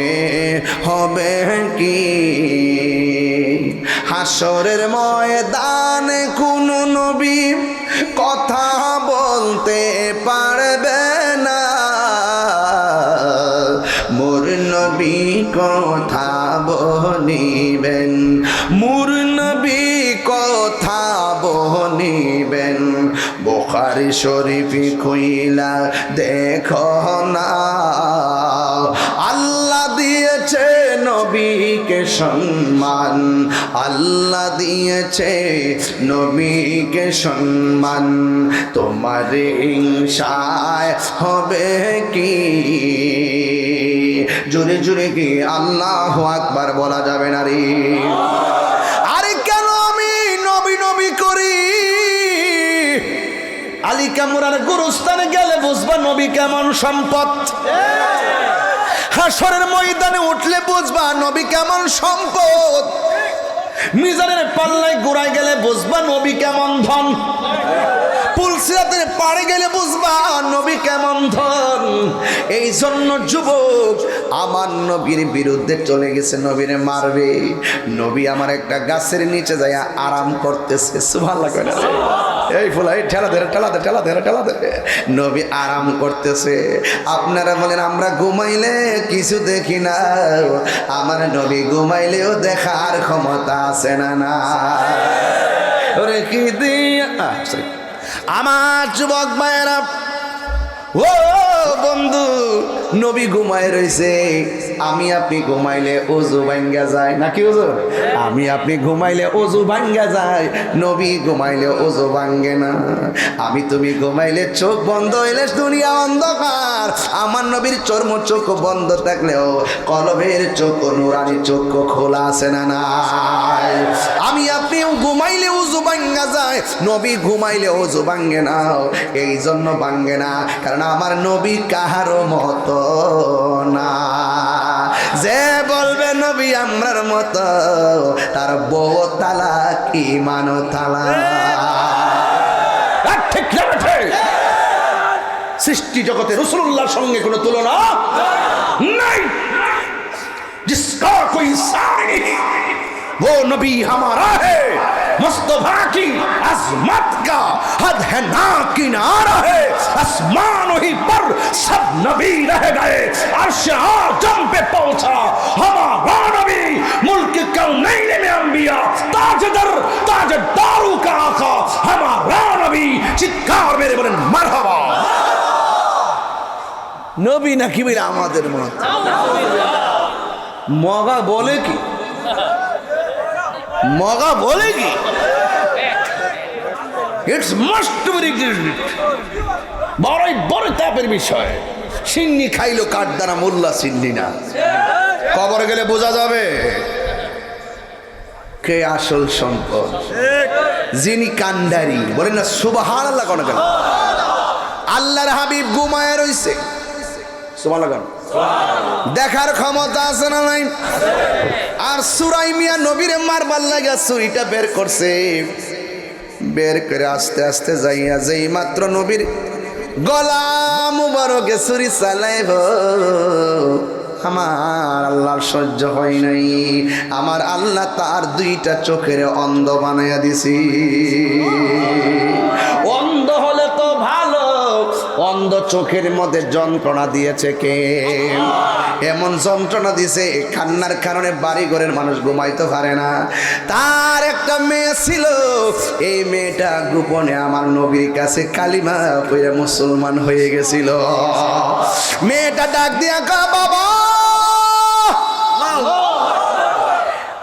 [SPEAKER 1] হবে কি? হাসরের ময়দানে কোন নবী কথা বলতে পারবে না, মোর নবী কথা বলিবেন, মোর নবী কথা বলিবেন। বুখারী শরীফ খুইলা দেখো না, আল্লাহ দিয়েছে নবীকে সম্মান, আল্লাহ দিয়েছে নবীকে সম্মান, তোমার হিংসায় হবে কি? জোরে জোরে কি আল্লাহু আকবার বলা যাবে না রে? আরে কেন আমি নবী নবী করি? আলী কামরার গুরুস্থানে গেলে বুঝবা নবী কেমন সম্পদ, হাসরের ময়দানে উঠলে বুঝবা নবী কেমন সম্পদ, মিজানের পাল্লায় গোড়ায় গেলে বুঝবা নবী কেমন ধন, পুলসিরাতের পাড়ে গেলে বুঝবা নবী কেমন ধন। এই জন্য যুবক, আমার নবীর বিরুদ্ধে চলে গেছে, নবীরে মারবে, নবী আমার একটা গাছের নিচে যায় আরাম করতেছে, সুবহানাল্লাহ কয় না? এই ফুলাই ঠেলা ধরে ঠেলা ধরে ঠেলা ধরে ঠেলা ধরে নবী আরাম করতেছে। আপনারা বলেন আমরা ঘুমাইলে কিছু দেখি না, আমার নবী ঘুমাইলেও দেখার ক্ষমতা আছে না? না ওরে কি দিয়া আমার যুবক ভাইয়েরা, ও বন্ধু, নবী ঘুমায় রইছে, আমি আপনি ঘুমাইলে ওযু ভাঙ্গা যায় নাকি হুজুর? আমি আপনি ঘুমাইলে ওযু ভাঙ্গা যায়, নবী ঘুমাইলে ওযু ভাঙ্গে না। আমি তুমি ঘুমাইলে চোখ বন্ধ হইলে দুনিয়া অন্ধকার, আমার নবীর চর্ম চোখ বন্ধ থাকলেও কলবের চোখ নুরানি চোখ খোলা আছে না নাই? আমি আপনি ঘুমাইলে ওযু ভাঙ্গা যায়, নবী ঘুমাইলে ওযু ভাঙ্গে না। এই জন্য ভাঙ্গে না কারণ আমার নবী কাহারও মতো না। যে বলবে নবী আমরার মতো, তার বউ তালাক ঈমানও তালাক। ঠিক না? সৃষ্টি জগতে রাসূলুল্লাহর সঙ্গে কোনো তুলনা নাই। जिसका कोई साई नहीं वो नबी हमारा है, मुस्तफा की अजमत का हद है ना किनारा है, आसमानों ही पर सब नबी रह गए, अर्श आजम पे पहुंचा हमारा नबी, मुल्क कौनैन में अंबिया, ताजदारों का आका हमारा नबी। चित्कार मेरे बोलें मरहबा। नबी नाকি বলে আমাদের মত মগা বলে কি? মগা বলে কি? It's must be rejected. বড়ই বড় তাপের বিষয়। সিন্নি খাইলো কাঠ দ্বারা, মোল্লা সিন্নি না। কবরে গেলে বোঝা যাবে কে আসল সম্পদ, যিনি কান্ডারি। বলেন না সুবহানাল্লাহ। কোন কেন আল্লাহর হাবিব ঘুমায় রইছে, সুবহানাল্লাহ দেখার ক্ষমতা আছে না নাই? আর সুরাই মিয়া নবীরে মারবার লাগা ছুরিটা বের করছে, বের করে আস্তে আস্তে যাইয়া যেই মাত্র নবীর গলা মুবারকে ছুরি চালাইব, আমার আল্লাহর সহ্য হয় নাই। আমার আল্লাহ তার দুইটা চোখের অন্ধ বানাইয়া দিছি। অন্ধ হলে তো ভালো, অন্ধ চোখের মধ্যে যন্ত্রণা দিয়েছে কে? এমন যন্ত্রণা দিয়েছে কান্নার কারণে বাড়ি ঘরের মানুষ ঘুমাইতে পারে না। তার একটা মেয়ে ছিল, এই মেয়েটা গোপনে আমার নবীর কাছে কালিমা পড়ে মুসলমান হয়ে গেছিল। মেয়েটা ডাক দিয়া কয়, বাবা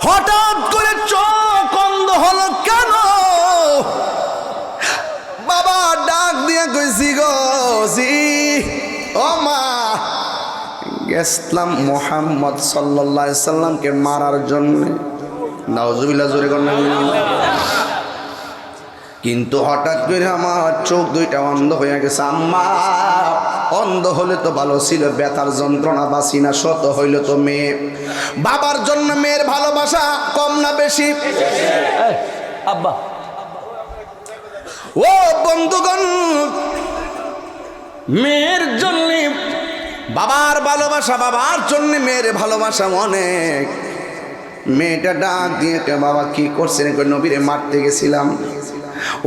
[SPEAKER 1] হঠাৎ করে চোখ অন্ধ হলো কেন? বাবা ডাক দিয়ে কইছি গো জি ও মা, গেছলাম মোহাম্মদ সাল্লাল্লাহু আলাইহি সাল্লামকে মারার জন্য। নাউজুবিল্লাহ, জোরে কোন নাউজুবিল্লাহ। কিন্তু হঠাৎ করে আমার চোখ দুইটা অন্ধ হয়ে গেছে। আম্মা, অন্ধ হলে তো ভালো ছিল, ব্যথার যন্ত্রণা বাঁচি না, শত হইল তো মেয়ে। বাবার জন্য মেয়ের ভালোবাসা কম না বেশি?
[SPEAKER 2] আব্বা,
[SPEAKER 1] ও বন্ধুগণ,
[SPEAKER 2] মেয়ের জন্য
[SPEAKER 1] বাবার ভালোবাসা, বাবার জন্য মেয়ের ভালোবাসা অনেক। মেয়েটা ডাক দিয়ে, বাবা কি করছেন? নবীরে মারতে গেছিলাম।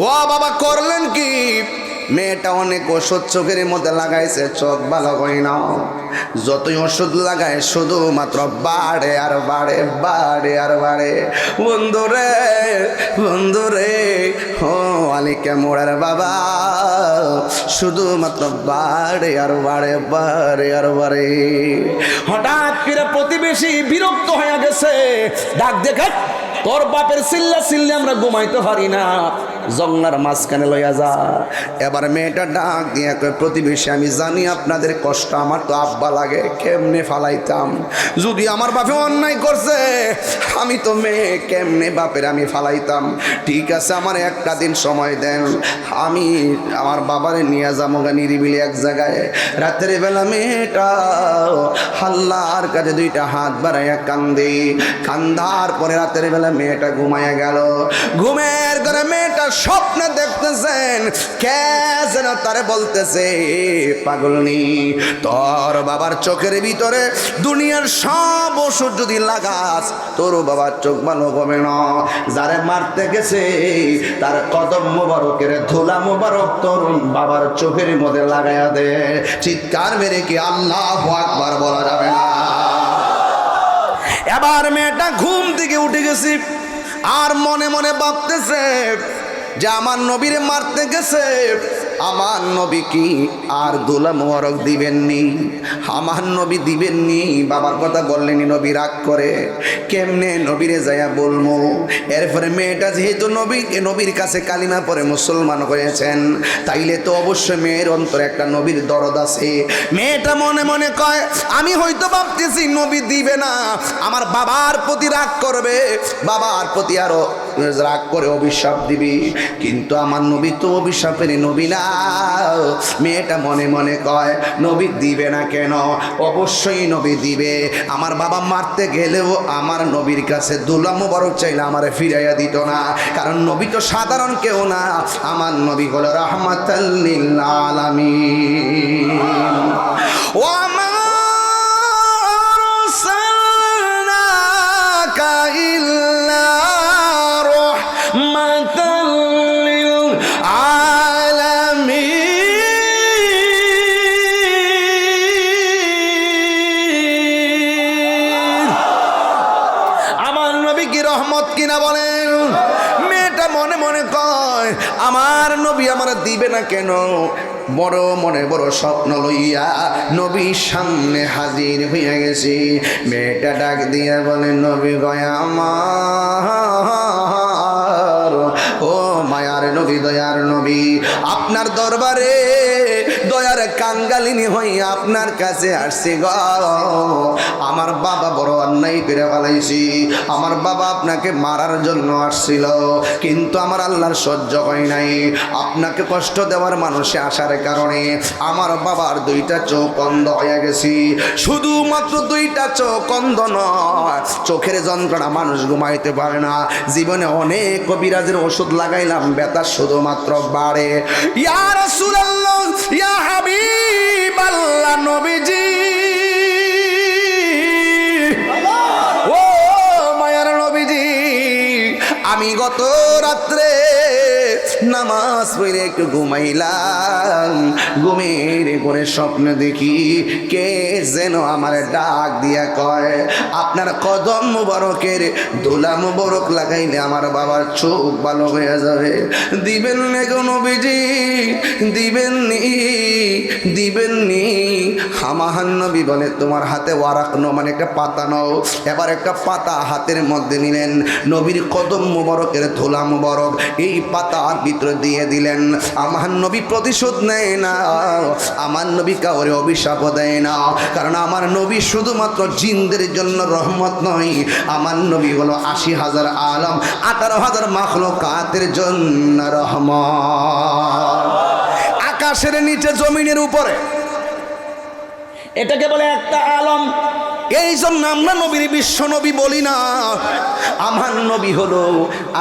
[SPEAKER 1] ও বাবা, করলেন কি? মেয়েটা অনেক ওষুধ চোখের মধ্যে লাগাইছে, চোখ ভালো হয় না। যতই ওষুধ লাগায় শুধুমাত্র বাড়ে আর বাড়ে, বাড়ে আর বাড়ে। বন্ধুরে, বন্ধুরে, ও আলিকা মোড়ার বাবা, শুধুমাত্র বাড়ে আর বাড়ে, বাড়ে আর বাড়ে।
[SPEAKER 2] হঠাৎ করে প্রতিবেশী বিরক্ত হয়ে গেছে, ডাক দেখে, তোর বাপের চিল্লা চিল্লি আমরা ঘুমাইতে পারি না, জঙ্গলার মাঝখানে লইয়া যা।
[SPEAKER 1] এবার মেয়েটা ডাক দিয়ে কয়, প্রতিবেশী আমি জানি আপনাদের কষ্ট, আমার তো আব্বা লাগে, কেমনে ফালাইতাম? যদি আমার বাপে অন্যায় করছে, আমি তো মেয়ে, কেমনে বাপের আমি ফালাইতাম? ঠিক আছে, আমার একটা দিন সময় দেন, আমি আমার বাবারে নিয়ে যাবো নিরিবিলি এক জায়গায়। রাতের বেলা মেয়েটা আল্লাহর কাছে দুইটা হাত বাড়াইয়া কান্দে, কান্দার পরে রাতের বেলা মেয়েটা ঘুমাইয়া গেল। ঘুমের ঘরে মেয়েটা স্বপ্নে দেখতেছেন, কে যেন তারে বলতেছে, পাগলনি, তোর বাবার চোখের ভিতরে দুনিয়ার সব ওষুধ যদি লাগাস, তোর বাবার চোখ ভালো হবে না। যারে মারতে গেছে তার কদম মোবারকের ধুলা মোবারক তোর বাবার চোখের মধ্যে লাগাইয়া দে। চিৎকার মেরে কি আল্লাহু আকবার বলা যাবে না? এবার মেয়েটা ঘুম থেকে উঠে গেছি, আর মনে মনে ভাবতেছে যে আমার নবীরে মারতে গেছে, আমার নবী কি আর দোলা মোবারক দিবেননি? আমার নবী দিবেননি? বাবার কথা বললেনি, নবী রাগ করে, কেমনে নবীরে যাইয়া বলবো? এরপরে মেয়েটা যেহেতু নবীর কাছে কালিমা পরে মুসলমান হয়েছেন, তাইলে তো অবশ্যই মেয়ের অন্তরে একটা নবীর দরদ আছে। মেয়েটা মনে মনে কয়, আমি হয়তো ভাবতেছি নবী দিবে না, আমার বাবার প্রতি রাগ করবে, বাবার প্রতি আরো রাগ করে অভিশাপ দিবি, কিন্তু আমার নবী তো অভিশাপের নবী না। মেয়েটা মনে মনে কয়, নবী দিবে না কেন? অবশ্যই নবী দিবে। আমার বাবা মারতে গেলেও আমার নবীর কাছে দুলা মোবারক চাইলে আমারে ফিরাইয়া দিত না, কারণ নবী তো সাধারণ কেউ না, আমার নবী হলো রাহমাতাল লিল আলামিন। ও মা আরসালনাকা ইল্লা রাহমাতাল লিল আলামিন। আমার নবী কি রহমত কিনা বলেন? মেয়েটা মনে মনে কয়, আমার নবী আমার দিবে না কেন? বড় মনে বড় স্বপ্ন লইয়া নবীর সামনে হাজির হইয়া গেছি। মেয়েটা ডাক দিয়া বলে, নবী গয়া আমার, ও মায়ার নবী, দয়ার নবী, আপনার দরবারে দয়ার কাঙ্গালিনী হইয়া আপনার কাছে আসছি গো। আমার বাবা বড় অন্যায় করে ফেলাইছি, আমার বাবা আপনাকে মারার জন্য আসছিল, কিন্তু আমার আল্লাহর সহ্য হয় নাই। আপনাকে কষ্ট দেওয়ার মানুষে আসার কারণে আমার বাবার দুইটা চোখ অন্ধ হয়ে গেছি। শুধুমাত্র দুইটা চোখ অন্ধ নয়, চোখের যন্ত্রণা মানুষ ঘুমাইতে পারে না। জীবনে অনেক কবিরাজের ওষুধ লাগাইলাম, ব্যথা শুধুমাত্র বাড়ে। ইয়া রাসূলুল্লাহ, ইয়া হাবিবাল্লাহ, নবীজি, ও মায়ার নবীজি, আমি গত রাত্রে নামাজ পড়ে একটু ঘুমাইলাম, ঘুমের করে স্বপ্ন দেখি কে যেন আমার ডাক দিয়া কয়, আপনার কদম মুবারকের দোলা মুবারক লাগাইলে আমার বাবার চোখ ভালো হয়ে যাবে। দিবেন না গো নবীজি, দিবেননি, দিবেননি। আমার নবী বলে তোমার হাতে ওয়ারাক নাও, মানে একটা পাতা নাও। এবার একটা পাতা হাতের মধ্যে নিলেন, নবীর কদম মুবারকের ধুলা মুবারক এই পাতার ভিতরে দিয়ে দিলেন। আমার নবী প্রতিশোধ নেয় না, আমার নবী কাউরে অভিশাপ দেয় না, কারণ আমার নবী শুধুমাত্র জিনদের জন্য রহমত নয়, আমার নবী হলো ৮০,০০০ আলম ১৮,০০০ মাখলুকাতের জন্য রহমত। আকাশের নিচে জমিনের উপরে,
[SPEAKER 2] এটাকে বলে একটা আলম।
[SPEAKER 1] এই জন্য আমরা নবীর বিশ্ব নবী বলি না। আমার নবী হলো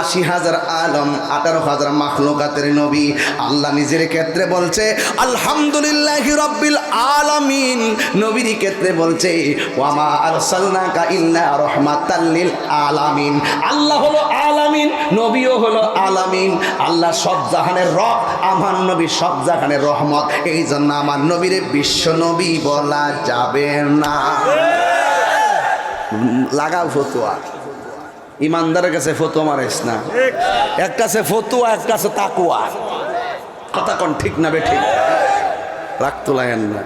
[SPEAKER 1] ৮০,০০০ আলম ১৮,০০০ মাখলুকাতের নবী। আল্লাহ নিজের ক্ষেত্রে বলছে আলহামদুলিল্লাহি রাব্বিল আলামিন, নবীর ক্ষেত্রে বলছে ওয়ামা আরসালনাকা ইল্লা রাহমাতাল লিল আলামিন।
[SPEAKER 2] আল্লাহ হলো আলামিন, নবীও হলো
[SPEAKER 1] আলামিন। আল্লাহ সব জাহানের রব, আমার নবী সব জাহানের রহমত। এই জন্য আমার নবীর বিশ্ব নবী বলা যাবে না। লাগাও ফতুয়া, ইমানদারের কাছে ফতুয়া মারিস না। এক কাছে ফতুয়া, এক কাছে তাকুয়া। কথা কোন ঠিক না বেঠিক? রাখতো লাগেন না।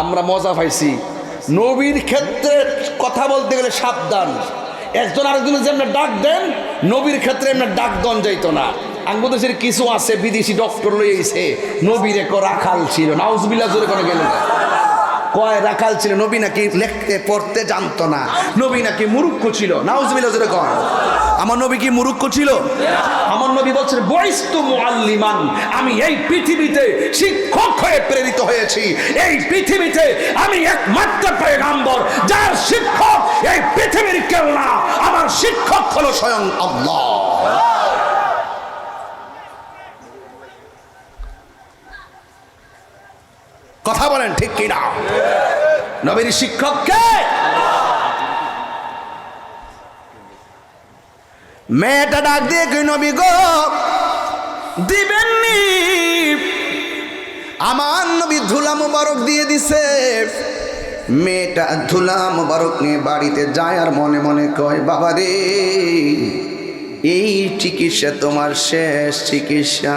[SPEAKER 1] আমরা মজা পাইছি, নবীর ক্ষেত্রে কথা বলতে গেলে সাবধান। একজন আরেকজনের যেমন ডাক দেন, নবীর ক্ষেত্রে এমনি ডাক দন যাইতো না। আঙ্গুদেশের কিছু আছে বিদেশি ডক্টর লইছে, নবীর এক রাখাল ছিল, নাউজুবিল্লাহ জোরে করে গেল না। কয় রাখাল ছিল, নবী নাকি লিখতে পড়তে জানতো না, নবী নাকি মুরুক্ষ ছিল। নাউজুবিল্লাহ জোরে কয়। আমার নবী কি মুরুক্ষ ছিল?
[SPEAKER 2] আমার নবী বলছেন বয়স্তু মুআল্লিমান, আমি এই পৃথিবীতে শিক্ষক হয়ে প্রেরিত হয়েছি। এই পৃথিবীতে আমি একমাত্র পয়গম্বর যার শিক্ষক এই পৃথিবীর কেউ না, আমার শিক্ষক হলো স্বয়ং আল্লাহ।
[SPEAKER 1] কথা বলেন ঠিক কিনা? নবীর শিক্ষক কে? মেয়েটা ডাক দিয়ে কি নবী গো দিবেননি? আমার নবী ধুলা মুবারক দিয়ে দিছে। মেয়েটা ধুলা মুবারক নিয়ে বাড়িতে যায় আর মনে মনে কয় বাবা রে, এই চিকিৎসা তোমার শেষ চিকিৎসা।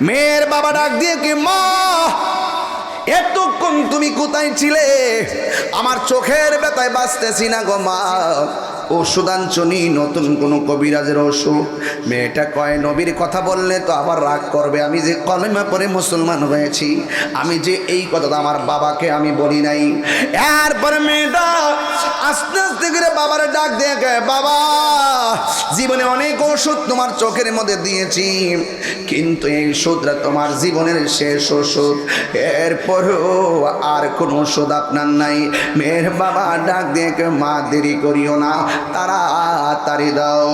[SPEAKER 1] মেয়ের বাবা ডাক দিয়ে কি মা এতক্ষণ তুমি কোথায় ছিলে? আমার চোখের ব্যথায় বাঁচতেছি না গো মা, ওষুধ আনছনি, নতুন কোন কবিরাজের ওষুধ? মেয়েটা কয় নবীর কথা বললে তো আবার রাগ করবে, আমি যে কলেমা পড়ে মুসলমান হয়েছি, আমি যে এই কথাটা আমার বাবাকে আমি বলি নাই। এরপরে মেয়েটা আস্তে আস্তে করে বাবার ডাক দিয়ে কয় বাবা, জীবনে অনেক ওষুধ তোমার চোখের মধ্যে দিয়েছি, কিন্তু এই ওষুধটা তোমার জীবনের শেষ ওষুধ, এরপরও আর কোন ওষুধ আপনার নাই। মেয়ের বাবা ডাক দিয়ে কয় মা দেরি করিও না, তাড়াতাড়ি দাও,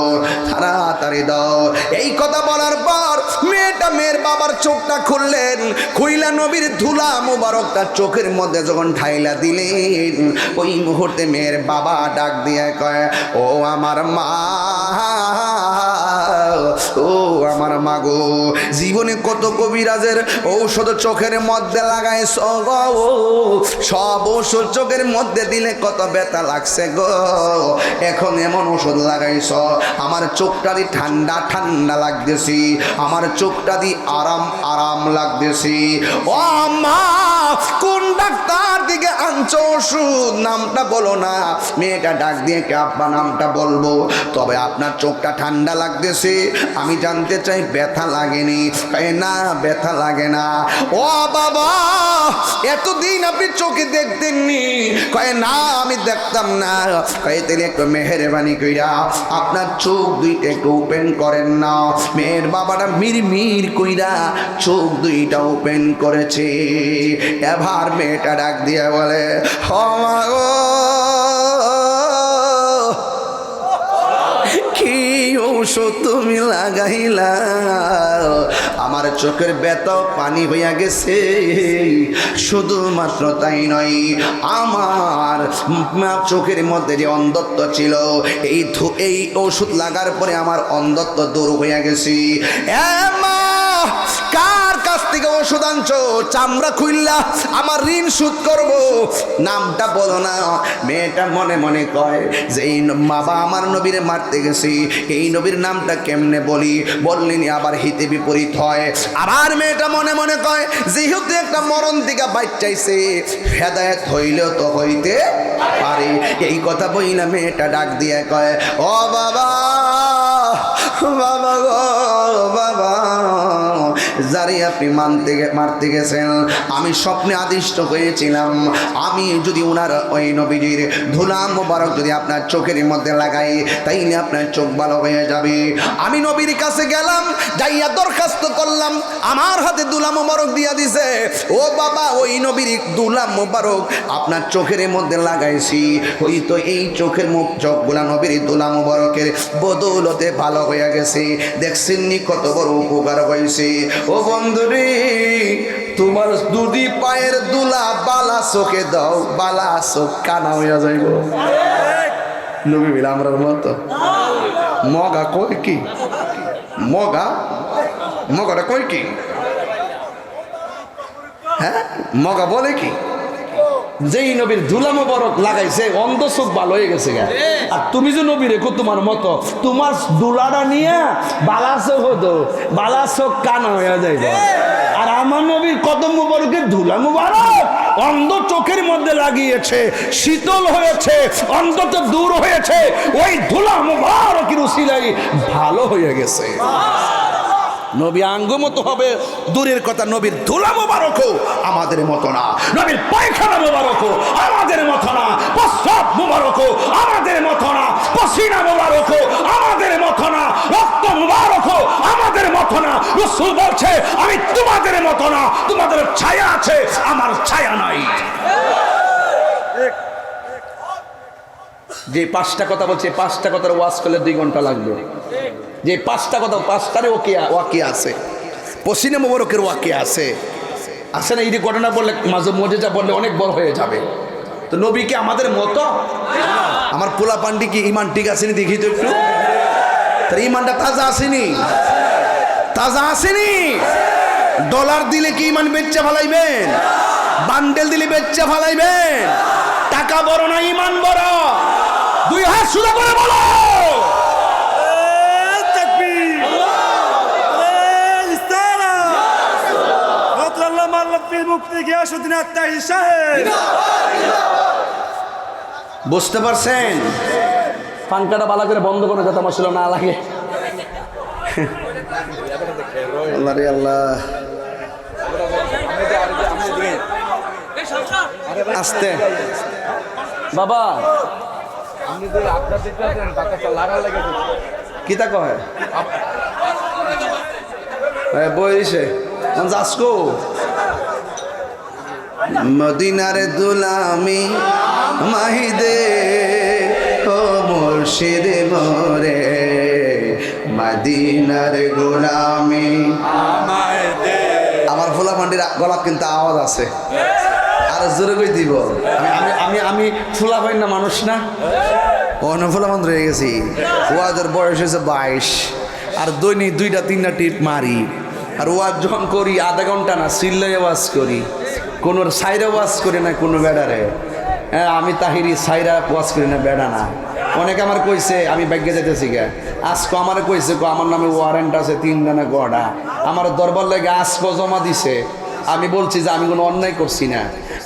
[SPEAKER 1] তাড়াতাড়ি দাও। এই কথা বলার পর মেয়েটা মেয়ের বাবার চোখটা খুললেন, খুইলা নবীর ধুলা মুবারকটা চোখের মধ্যে যখন ঢাইলা দিলেন, ওই মুহূর্তে মেয়ের বাবা ডাক দিয়ে কয় ও আমার মা, ও আমার মা গো, জীবনে কত কবিরাজের ঔষধ চোখের মধ্যে লাগাইছ গো, সব ঔষধ চোখের মধ্যে দিলে কত ব্যথা লাগছে গো, এখন এমন ওষুধ লাগাইছ আমার চোখটা দিয়ে ঠান্ডা ঠান্ডা লাগতেছি, আমার চোখটা দিয়ে আরাম আরাম লাগতেছি। ও মা, কোন ডাক্তার দিকে আনছো ওষুধ? নামটা বলো না। মেয়েটা ডাক দিয়ে কে আব্বা নামটা বলবো, তবে আপনার চোখটা ঠান্ডা লাগতেছে, আমি জানতে চাই ব্যথা লাগেনি? না ব্যথা লাগে না। ও বাবা, এতদিন আপনি চোখে দেখতেননি? কয় না আমি দেখতাম না। কয় তাহলে একটু মেহেরবানি কইরা আপনার চোখ দুইটা একটু ওপেন করেন না। মেয়ের বাবাটা মিরমির কইরা চোখ দুইটা ওপেন করেছে। এবার মেয়েটা ডাক দিয়া বলে ও মা গো, কি ওষুধ তুমি লাগাইলা আমার চোখের ব্যথাও পানি হইয়া গেছে। শুধুমাত্র তাই নয়, আমার চোখের মধ্যে যে অন্ধত্ব ছিল এই ওষুধ লাগার পরে আমার অন্ধত্ব দূর হইয়া গেছে। মা, কার কাছ থেকে ওষুধ আনছো? চামড়া খুইল্লা আমার ঋণ শোধ করব। নামটা বলো না। মেয়েটা মনে মনে কয় যে এই বাবা আমার নবীরে মারতে গেছি, এই নবীর নামটা কেমনে বলি? বললেনি আবার হিতে বিপরীত হয়। আবার মেয়েটা মনে মনে কয় যেহেতু একটা মরণ দিকে বাচ্চাইছে, হেদায়েত হইলেও তো হইতে পারে। এই কথা বইলা মেয়েটা ডাক দিয়ে কয়, ও বাবা, বাবা গো বাবা, যারে আপনি মারতে গেছেন, আমি স্বপ্নে আদিষ্ট হয়েছিলাম আমি যদি ওনার ওই নবীজির ধুলা মোবারক যদি আপনার চোখের মধ্যে লাগাই তাইলে আপনার চোখ ভালো হয়ে যাবে। আমি নবীর কাছে গেলাম, যাইয়া দরখাস্ত করলাম, আমার হাতে ধুলা মোবারক দিয়া দিছে। ও বাবা, ওই নবীর ধুলা মোবারক আপনার চোখের মধ্যে লাগাইছি, ওই তো এই চোখের চোখগুলা নবীর ধুলা মোবারকের বদৌলতে ভালো হয়ে গেছে। দেখছেন নি কত বড় উপকার হয়েছে। ও বন্ধুরে, তোমার দুদি পায়ের দুলা বালা চোখে দাও, বালা চোখ কানা হইয়া যাইব। নবী বলে আমরার মতো মগা কই কি? মগাটা কই কি? হ্যাঁ, মগা বলে কি? যেই নবীর ধুলা মোবারক লাগাইছে অন্ধ চোখ ভালো হয়ে গেছে গা। আর তুমি যে নবী রেখো তোমার মতো, তোমার দুলাটা নিয়ে বালা চোখ হতো, বালা চোখ কানা হয়ে যাইবে। আর আমার নবীর কদম মোবারকের ধুলা মোবারক অন্ধ চোখের মধ্যে লাগিয়েছে, শীতল হয়েছে, অন্ধত দূর হয়েছে। ওই ধুলা মোবারকের উসিলাই ভালো হয়ে গেছে। নবী আঙ্গ মতো হবে দূরের কথা, নবীর ধুলা মোবারকও আমাদের মতো না, নবীর পায়খানা মোবারকও আমাদের মতো না, প্রস্রাব মোবারকও আমাদের মতো না, পসিনা মোবারকও আমাদের মতো না, রক্ত মোবারকও আমাদের মতো না। রাসূল বলছে আমি তোমাদের মতো না, তোমাদের ছায়া আছে, আমার ছায়া নাই। যে পাঁচটা কথা বলছে, পাঁচটা কথার ওয়াজ করলে 2 ঘন্টা লাগবে। যে পাঁচটা কথা, পাঁচটারে ওয়াকি আছে, পসিনা মোবারকের ওয়াকি আছে না? এই যে ঘটনা বললে, মাঝে মজেজা বললে অনেক বড় হয়ে যাবে। তো নবী কি আমাদের মতো? আমার পোলা পান্ডি কি ইমান ঠিক আসেনি? দেখি তো একটু, তার ইমানটা তাজা আসেনি? তাজা আসেনি? ডলার দিলে কি ইমান বেচ্চা ফালাইবেন? বান্ডেল দিলে বেচ্চা ফালাইবেন? টাকা বড় না ইমান বড়? 2 হাত সোজা করে বলো। বুঝতে পারছেন? পাঙ্কাটা বালা করে বন্ধ করে যাতে আমার ছিল না লাগে। আল্লাহ রে আল্লাহ, আস্তে বাবা কি তা কয় বইছে যাসকো মদিনার দুলামি মাহিদে ও মুর্শিদ মোরে, মদিনার গোলামি আমার ফোলা ফান্ডির গলা কিন্তু আওয়াজ আছে, আর জোরে কই দিব। আমি ফোলা পাই না, মানুষ না, অন্য ফোলা বন্ধ হয়ে গেছি। ওয়াজের বয়স হয়েছে 22, আর দৈনিক 2টা-3টা টিপ মারি। আর ওয়াজ যখন করি আধা ঘন্টা না, চিল্লাই ওয়াজ করি, কোনো সাইরা ওয়াজ করি না কোনো বেড়ারে। হ্যাঁ, আমি তাহিরি সাইরা ওয়াজ করি না, বেড়া না। অনেকে আমার কইছে আমি ব্যাগে যেতেছি গে, আজকে আমার কইছে আমার নামে ওয়ারেন্ট আছে 3টা না 6টা, আমার দরবার লেগে আজকে জমা দিছে। আমি বলছি যে আমি কোনো অন্যায় করছি না,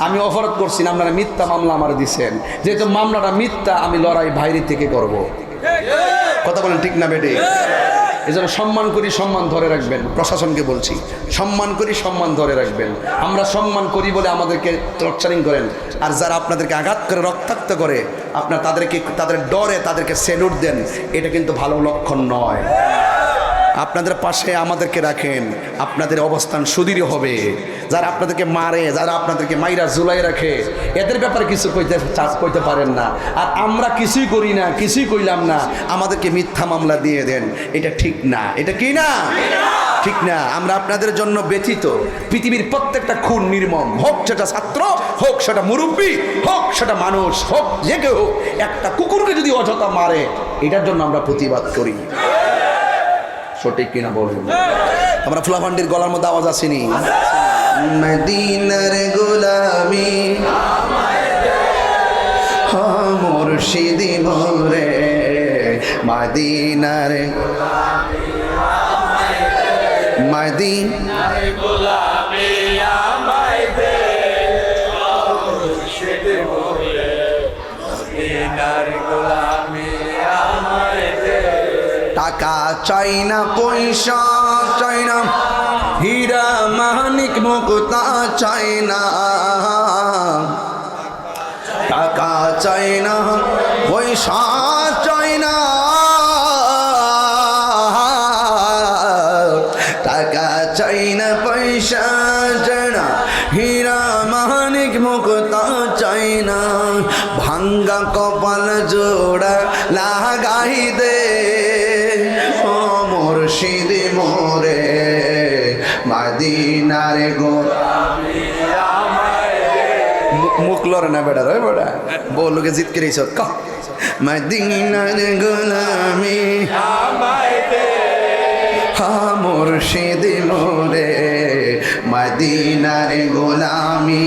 [SPEAKER 1] আমি অপরাধ করছি না, আপনারা মিথ্যা মামলা আমার দিছেন। যেহেতু মামলাটা মিথ্যা, আমি লড়াই বাইরে থেকে করব। কথা বলেন ঠিক না বেটে? এই জন্য সম্মান করি, সম্মান ধরে রাখবেন। প্রশাসনকে বলছি, সম্মান করি, সম্মান ধরে রাখবেন। আমরা সম্মান করি বলে আমাদেরকে টর্চারিং করেন, আর যারা আপনাদেরকে আঘাত করে, রক্তাক্ত করে, আপনার তাদের ডরে তাদেরকে স্যালুট দেন, এটা কিন্তু ভালো লক্ষণ নয়। আপনাদের পাশে আমাদেরকে রাখেন, আপনাদের অবস্থান সুদৃঢ় হবে। যারা আপনাদেরকে মারে, যারা আপনাদেরকে মাইরা ঝুলাই রাখে, এদের ব্যাপারে কিছু কইতে পারেন না। আর আমরা কিছুই করি না, কিছুই কইলাম না, আমাদেরকে মিথ্যা মামলা দিয়ে দেন। এটা ঠিক না। এটা কি না? ঠিক না। আমরা আপনাদের জন্য ব্যথিত। পৃথিবীর প্রত্যেকটা খুন নির্মম, হোক সেটা ছাত্র, হোক সেটা মুরব্বী, হোক সেটা মানুষ, হোক যে কেউ হোক, একটা কুকুরকে যদি অযথা মারে, এটার জন্য আমরা প্রতিবাদ করি। সঠিক কিনা বলুন? আমরা ফুলাফান্ডির গলার মধ্যে আওয়াজ আসেনি? মদিনার গোলামি মুর্শিদি মোরে, মদিনার মদিনার গোলামি আমায় দে, মুর্শিদি মোরে, মদিনার গোলামি আমায় দে। টাকা চাই না, পয়সা চাই না, হীরা মানিক মুক্তা চাই না। টাকা চাই না, পয়সা চাই না, টাকা চাই না, পয়সা চাই না, হীরা মানিক মুক্তা চাই না। ভাঙ্গা কপাল জোড়া লাগাই দে, ও মুর্শিদি মোরে, মদিনার গোলামি আমায় দে। মুখ লড়ে না বেটা রে, বেটা বলুকে জিত করে ইসত ক, মদিনার গোলামি আমায় দে, হা মুর্শিদি মোরে, মদিনার গোলামি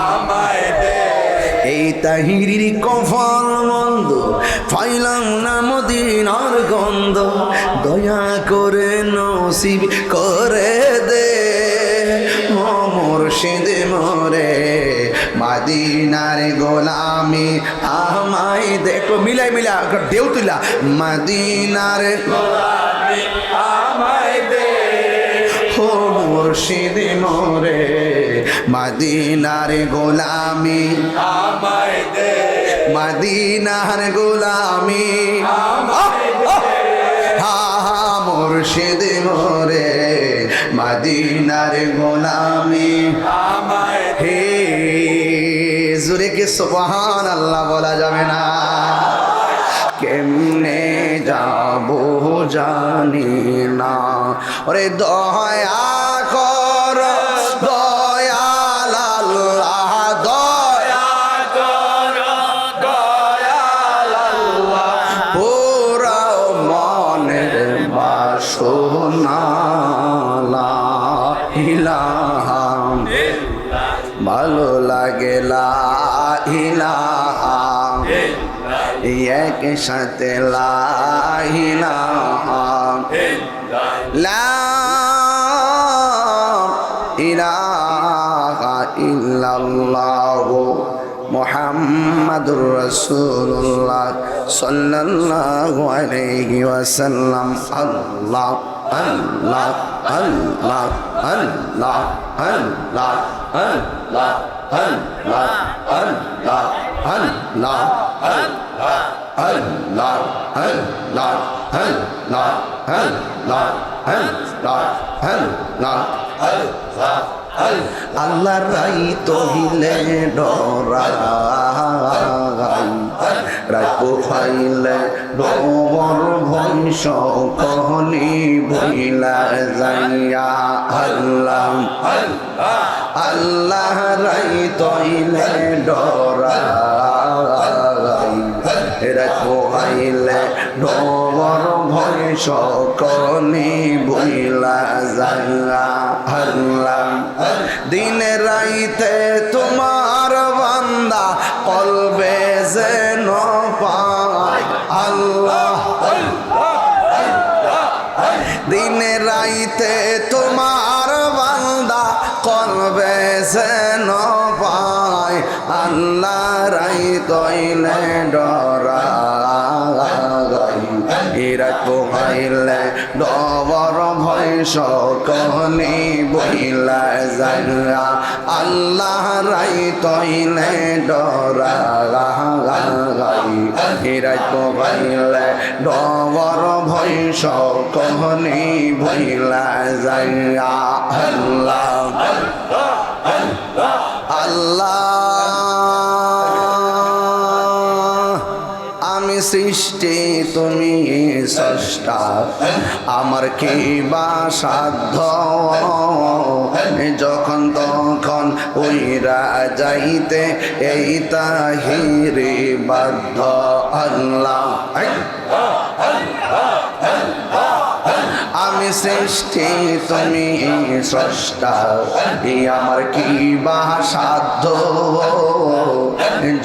[SPEAKER 1] আমায় দে। এই তাহিরির কফল মন্দ, ফাইলাম না মদিনার গন্ধ, দয়া করে নসিব করে দে, ও মুর্শিদ মোরে, মদিনার গোলামি আমায় দেখো। মিলাই মিলা দেউ তুলা, মদিনার গোলামি আমায় দে, ও মুর্শিদ মোরে, মদিনার গোলামি আমায় দে, মদিনার গোলামি আমায় দে, হা হা মুর্শিদ মোরে, মদিনার গোলামি আমায় দে। হে জোরে কে সুবহানাল্লাহ বলা যাবে না? কেমনে যাবো জানি না, ওরে দয়া কর দয়াল আল্লাহ, দয়া কর দয়াল আল্লাহ, পুরাও মনের বাসনা, লা ইলাহা ভালো লাগে, লা ইলাহা এক সাথে, লা ইলাহা লা ইলাহা ইল্লাল্লাহ মুহাম্মাদুর রাসূলুল্লাহ সাল্লাল্লাহু আলাইহি ওয়াসাল্লাম। আল্লাহ আল্লাহ আল্লাহ আল্লাহ আল্লাহ আল্লাহ আল্লাহ আল্লাহ আল্লাহ আল্লাহ আল্লাহ আল্লাহ আল্লাহ আল্লাহ আল্লাহ আল্লাহ আল্লাহ। আল্লাহ রাই তহিলে ডরাই, রাই পোহাইলে ডবর ভংস কহলি ভইলা যাইয়া। আল্লাহ আল্লাহ রাই তহিলে ডরাই, রাই পোহাইলে ডবর ভংস কহলি ভইলা যাইয়া। আল্লাহ দিনে রাইতে তোমার বান্দা কলবে যেন পায়। আল্লাহ দিনে রাইতে তোমার বান্দা কলবে যেন পায়। আল্লাহ রাই তইলে ডরাই, ইরা পোহাইলে ডবর ভয় সকলি বইলা যাইয়া। আল্লাহ রাই তইলে ডরাই, এরাই তো ভাইলে ডবর ভয় সকহনি ভইলা যাইয়া আল্লাহ আল্লাহ আমি সৃষ্টি তুমি স্রষ্টা আমার কি বা সাধ্য যখন তখন ওইরা যাইতে এই তাহিরে বাধ্য আল্লাহ আমি সৃষ্টি তুমি স্রষ্টা আমার কি বা সাধ্য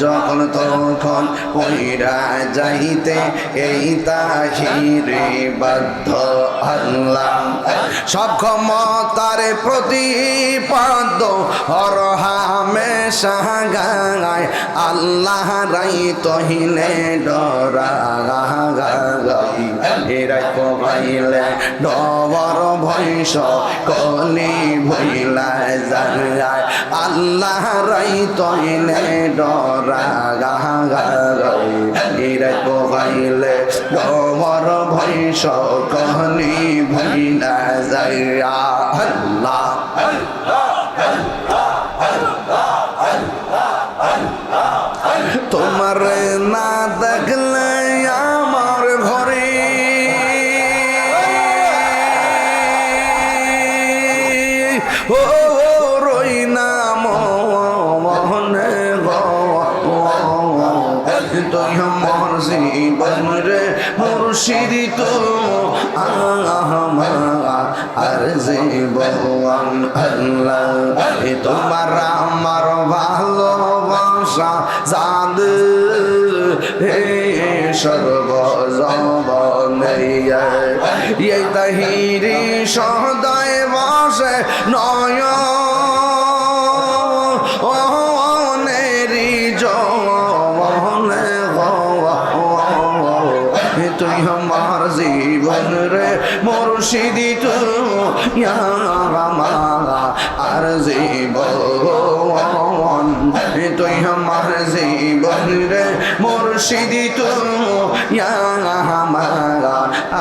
[SPEAKER 1] যখন তখন ওইরা যাইতে এই তাহিরে বাধ্য আল্লাহ সব ক্ষমতার প্রতিপাদ্য হর হামেশা গায় আল্লাহ রাই তহিনে ডরা এরাই পাইলে ডবর ভৈষ কলি ভইলা যায় আল্লাহ রাই তহিনে ডরা এরাই পাইলে ডবর ভৈষ কলি ভইলা যায় আল্লাহ তোমার না দেখলে আমার ঘরে ও রই না মনে তুই আমার জীবন রে মুর্শিদ তো আর জীবন আল্লাহ তোমার আমার ভালোবাসা জাদ হে সর্বজবনে এই তাহিরি সদায় বাসে নয় তুই আমার জীবন রে মুর্শিদি তুই আর জীবন তুই আমার জীবন রে মুর্শিদি তুই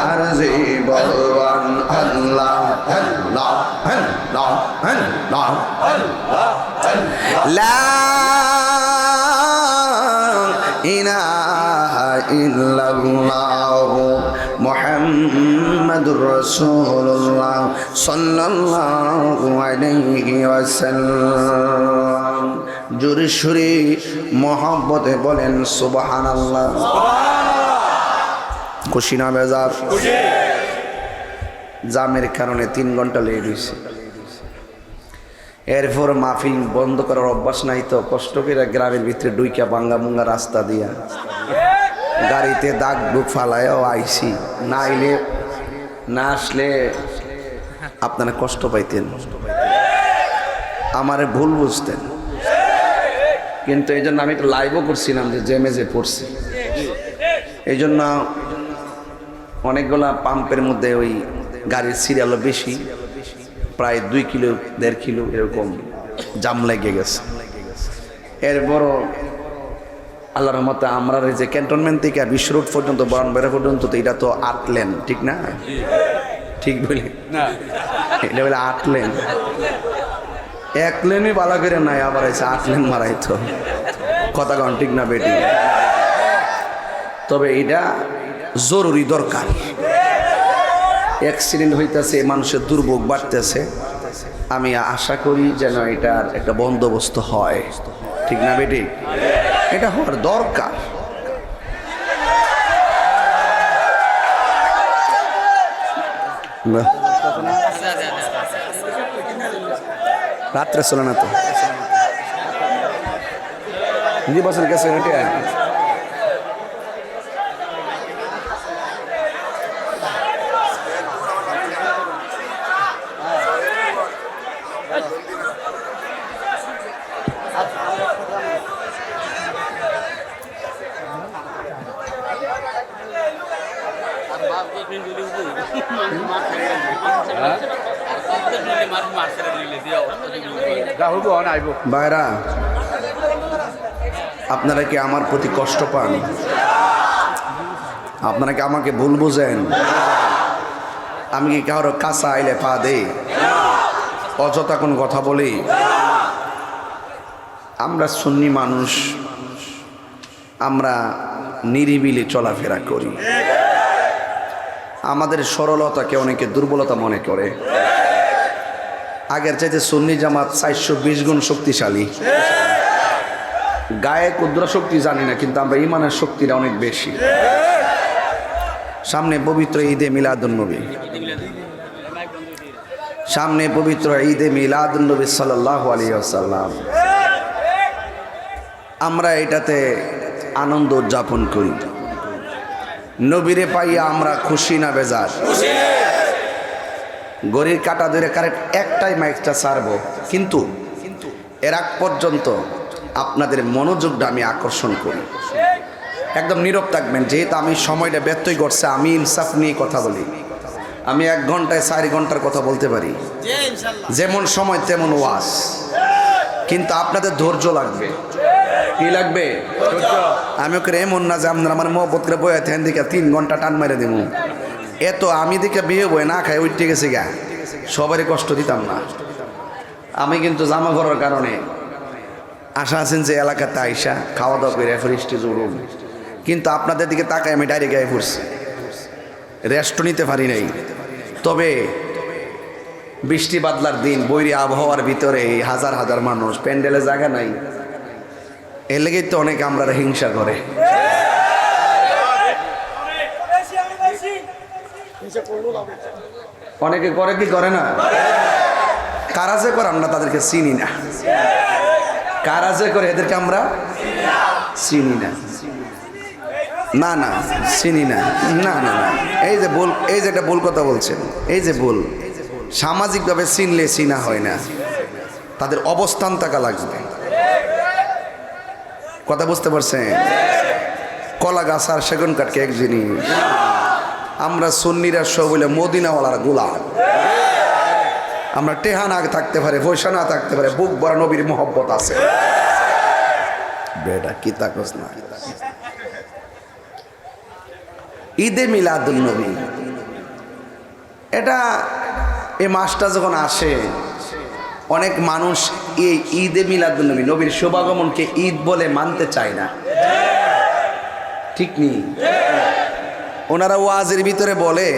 [SPEAKER 1] আর জীবন আল্লাহ আল্লাহ আল্লাহ আল্লাহ লা ইলাহা ইল্লাল্লাহ মুহাম্মাদুর রাসূলুল্লাহ সাল্লাল্লাহু আলাইহি ওয়াসাল্লাম জোরে সুরে মহব্বতে বলেন সুবহানাল্লাহ খুশি না বেজার খুশি জামের কারণে 3 ঘন্টা লেট হইছে এরপর মাহফিল বন্ধ করার অভ্যাস নাই তো কষ্ট করে গ্রামের ভিতরে ডুইকা ভাঙ্গা মুঙ্গা রাস্তা দিয়া গাড়িতে দাগ ডুক ফালায়ও আইছি না আইলে না আসলে আপনারা কষ্ট পাইতেন আমারে ভুল বুঝতেন কিন্তু এই জন্য আমি একটু লাইভও করছিলাম যে জেমেজে পড়ছি এই জন্য অনেকগুলা পাম্পের মধ্যে ওই গাড়ির সিরিয়ালও বেশি প্রায় 2 কিলো 1.5 কিলো এরকম জাম লেগে গেছে এর বড় আল্লাহর রহমতে আমরা যে ক্যান্টনমেন্ট থেকে বিশ্ব রোড পর্যন্ত বরানবেড়া পর্যন্ত তো এটা তো 8 লেন ঠিক না ঠিক বলি না এটা বলে 8 লেন 1 লেনই ভালো করে নাই আবার এসে 8 লেন মারাই তো কথা কন ঠিক না বেটি তবে এটা জরুরি দরকার অ্যাক্সিডেন্ট হইতেছে মানুষের দুর্ভোগ বাড়তেছে আমি আশা করি যেন এটার একটা বন্দোবস্ত হয় ঠিক না বেটি এটা হওয়ার দরকার রাত্রে চলে না তো বছর গেছে হেঁটে ভাইরা আপনারা কি আমার প্রতি কষ্ট পান আপনারা কি আমাকে ভুল বুঝেন? আমি কি কারো কাঁচা আইলে পা দেই? অযথা কোন কথা বলি? আমরা সুন্নি মানুষ, আমরা নিরিবিলি চলাফেরা করি। আমাদের সরলতাকে অনেকে দুর্বলতা মনে করে। আগের চাইতে সুন্নি জামাত 420 গুণ শক্তিশালী। গায়ে ক্ষুদ্র শক্তি জানি না, কিন্তু আমরা ইমানের শক্তিটা অনেক বেশি। সামনে পবিত্র ঈদে মিলাদুন্নবী, সামনে পবিত্র ঈদে মিলাদুন্নবী সাল্লাল্লাহু আলাইহি ওয়াসাল্লাম। আমরা এটাতে আনন্দ উদযাপন করি। নবীরে পাইয়া আমরা খুশি না বেজার? ঘড়ির কাঁটা ধরে কারেক্ট একটাই মাইকটা ছাড়বো, কিন্তু এর আগ পর্যন্ত আপনাদের মনোযোগটা আমি আকর্ষণ করি। একদম নীরব থাকবেন, যেহেতু আমি সময়টা ব্যত্যয় করছে। আমি ইনসাফ নিয়ে কথা বলি। আমি 1 ঘন্টায় 4 ঘন্টার কথা বলতে পারি, যেমন সময় তেমন ওয়াজ। কিন্তু আপনাদের ধৈর্য লাগবে। কি লাগবে? আমি ওকে এমন না যে আপনার আমার মহব্বত করে বয়ে থেন দিকে 3 ঘন্টা টান মেরে দেব। এত আমি দিকে বিয়ে বয়ে না খাই উঠতে গেছি গা, সবারই কষ্ট দিতাম না। আমি কিন্তু জামা করার কারণে আশা আছেন যে এলাকাতে আইসা খাওয়া দাওয়া করে ফ্রিস্টি জরুন, কিন্তু আপনাদের দিকে তাকায় আমি ডাইরেক্ট গায়ে পড়ছি, রেস্টও নিতে পারি নাই। তবে বৃষ্টি বাদলার দিন, বৈরী আবহাওয়ার ভিতরে এই হাজার হাজার মানুষ, প্যান্ডেলে জায়গা নাই, এর লেগেই তো অনেকে আমরা হিংসা করে। অনেকে করে কি করে না? কারা যে করে আমরা তাদেরকে চিনি না। কারা যে করে এদেরকে আমরা চিনি না। না না চিনি না, না না না। এই যে ভুল, এই যেটা ভুল কথা বলছেন, এই যে ভুল। সামাজিকভাবে চিনলে চিনা হয় না, তাদের অবস্থান থাকা লাগবে। কথা বুঝতে পারছেন? কলা গাছ আর সেগুন কাঠকে এক জিনিস। আমরা সুন্নিরা সব বলে মদিনাওয়ালার গোলাম। আমরা টেহা না থাকতে পারে, পয়সা না থাকতে পারে, বুক ভরা নবীর মহব্বত আছে। বেটা কি তাকস না। ঈদে মিলাদুন্নবী, এটা এই মাসটা যখন আসে, অনেক মানুষ এই ঈদে মিলাদুন্নবী, নবীর শুভাগমনকে ঈদ বলে মানতে চায় না। ঠিক নেই? ওনারা ওয়াজের ভিতরে বলে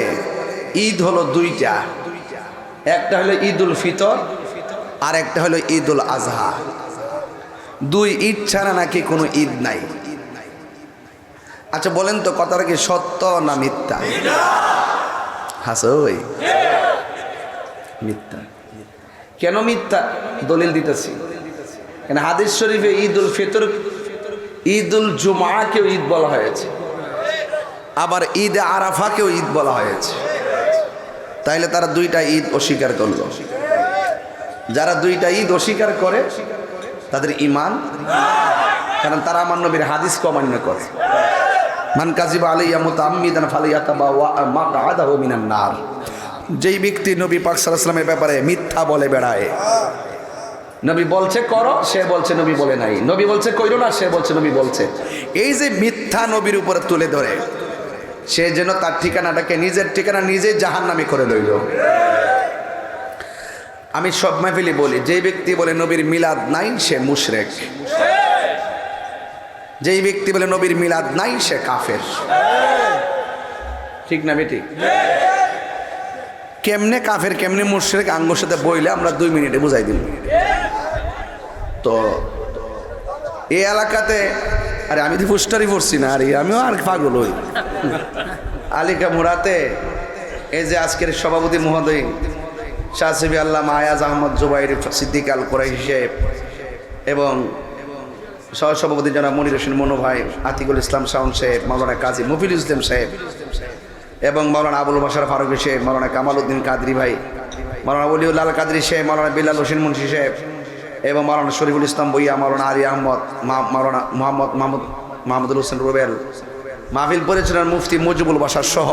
[SPEAKER 1] ঈদ হলো 2টা, একটা হলো ঈদুল ফিতর আর একটা হলো ঈদুল আজহা। 2 ঈদ ছাড়া নাকি কোনো ঈদ নাই। আচ্ছা বলেন তো, কথাটা কি সত্য না মিথ্যা? হাসই মিথ্যা। কেন মিথ্যা? দলিল দিতেছি। কেন হাদিস শরীফে ঈদুল ফিতর, ঈদুল জুমাকেও ঈদ বলা হয়েছে, আবার ঈদ আরাফাকেও ঈদ বলা হয়েছে। তাইলে তারা 2টা ঈদ অস্বীকার করলো। যারা 2টা ঈদ অস্বীকার করে তাদের ঈমান, কারণ তারা আমার নবীর হাদিসকে অমান্য করে। মান কাযিবা আলাইয়া মুতাআম্মিদান ফালিয়াতাবাওয়া মাকআদাহু মিনান নার। যেই ব্যক্তি নবী পাক সাল্লাল্লাহু আলাইহি ওয়াসাল্লামের ব্যাপারে মিথ্যা বলে বেড়ায়, নবী বলছে করো, সে বলছে নবী বলে নাই, নবী বলছে কইরো না, সে বলছে নবী বলছে, এই যে মিথ্যা নবীর উপরে তুলে ধরে, সে যেন তার ঠিকানাটাকে নিজের ঠিকানা নিজেই জাহান্নামী করে লইল। আমি সব মাহফিলে বলি, যে ব্যক্তি বলে নবীর মিলাদ নাই সে মুশরিক, যেই ব্যক্তি বলে নবীর মিলাদ নাই সে কাফের। ঠিক না বেটি? কেমনে কাফের কেমনে মুশরিক আঙ্গুর সাথে বইলে আমরা 2 মিনিটে বুঝাই দিই। তো এই এলাকাতে, আরে আমি তো ফুস্টারি পড়ছি না, আরে আমিও আর পাগল হই। আলিকা মুরাতে এই যে আজকের সভাপতি মহোদয় শাহসিবি আল্লামা আয়াজ আহমদ জুবাইর সিদ্দিক আল কুরাইশি সাহেব এবং সহসভাপতি জনাব মনির হোসেন মনু ভাই, আতিকুল ইসলাম শাওন সাহেব, মাওলানা কাজী মফিল ইসলাম সাহেব এবং মাওলানা আবুল বাশার ফারুকী সাহেব, মাওলানা কামাল উদ্দিন কাদরি ভাই, মাওলানা ওলিউল্লাহ কাদরি সাহেব, মাওলানা বিল্লাল হোসেন মুন্সি সাহেব এবং মাওলানা শরীফুল ইসলাম বইয়া, মাওলানা আলী আহমদ, মাওলানা মাহমুদুল হোসেন রুবেল, মাহফিল পরিচালনার মুফতি মুজিবুল বাশার সহ।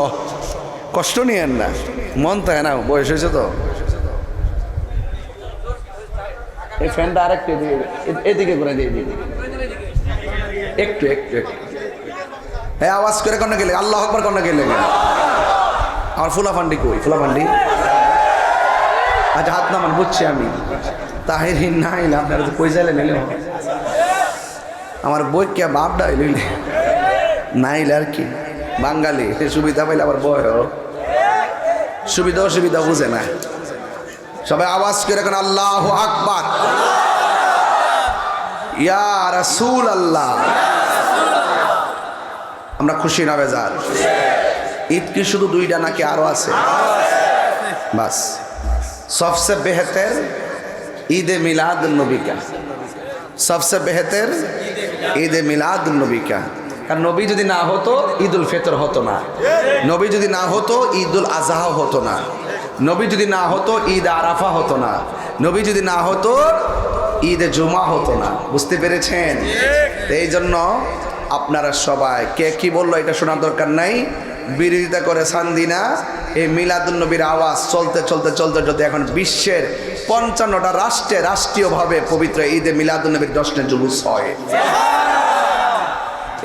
[SPEAKER 1] কষ্ট নিয়েন না, মন থাকে না, বয়স হয়েছে তো। এই ফ্যানটা আরেকটু এদিকে করে দিয়ে দিন, একটু একটু একটু হ্যাঁ আওয়াজ করে কন্যা গেলে আল্লাহ আকবার কন্যা গেলে আমার ফুলাফান্ডি কই ফুলাফান্ডি আচ্ছা হাত নামান বুঝছি আমি তাহির নাইলে আপনারা তো কই যাইলে নিলে আমার বই কে বাপডা লইলে নাইলে আর কি বাঙালি সুবিধা পাইলে আবার বয় সুবিধা অসুবিধা বুঝে না সবাই আওয়াজ করে এখন আল্লাহু আকবার ইয়া রাসূল আল্লাহ আমরা খুশি না বেজার ঈদ কি শুধু দুইটা নাকি আরো আছে বাস सबसे बेहतर ईद मिलाद नबी का सबसे बेहतर ईद मिलाद नबी का কারণ নবী যদি না হতো ঈদুল ফিতর হতো না নবী যদি না হতো ঈদুল আজহা হতো না নবী যদি না হতো ঈদ আরাফা হতো না নবী যদি না হতো ঈদ জুমা হতো না বুঝতে পেরেছেন এই জন্য আপনারা সবাই কে কি বললো এটা শোনার দরকার নাই বিরোধিতা করে সান্দিনা এই মিলাদুন্নবীর আওয়াজ চলতে চলতে চলতে যদি এখন বিশ্বের ৫৫টা রাষ্ট্রে রাষ্ট্রীয়ভাবে পবিত্র ঈদে মিলাদুন্নবীর জশ্নে জুলুস হয়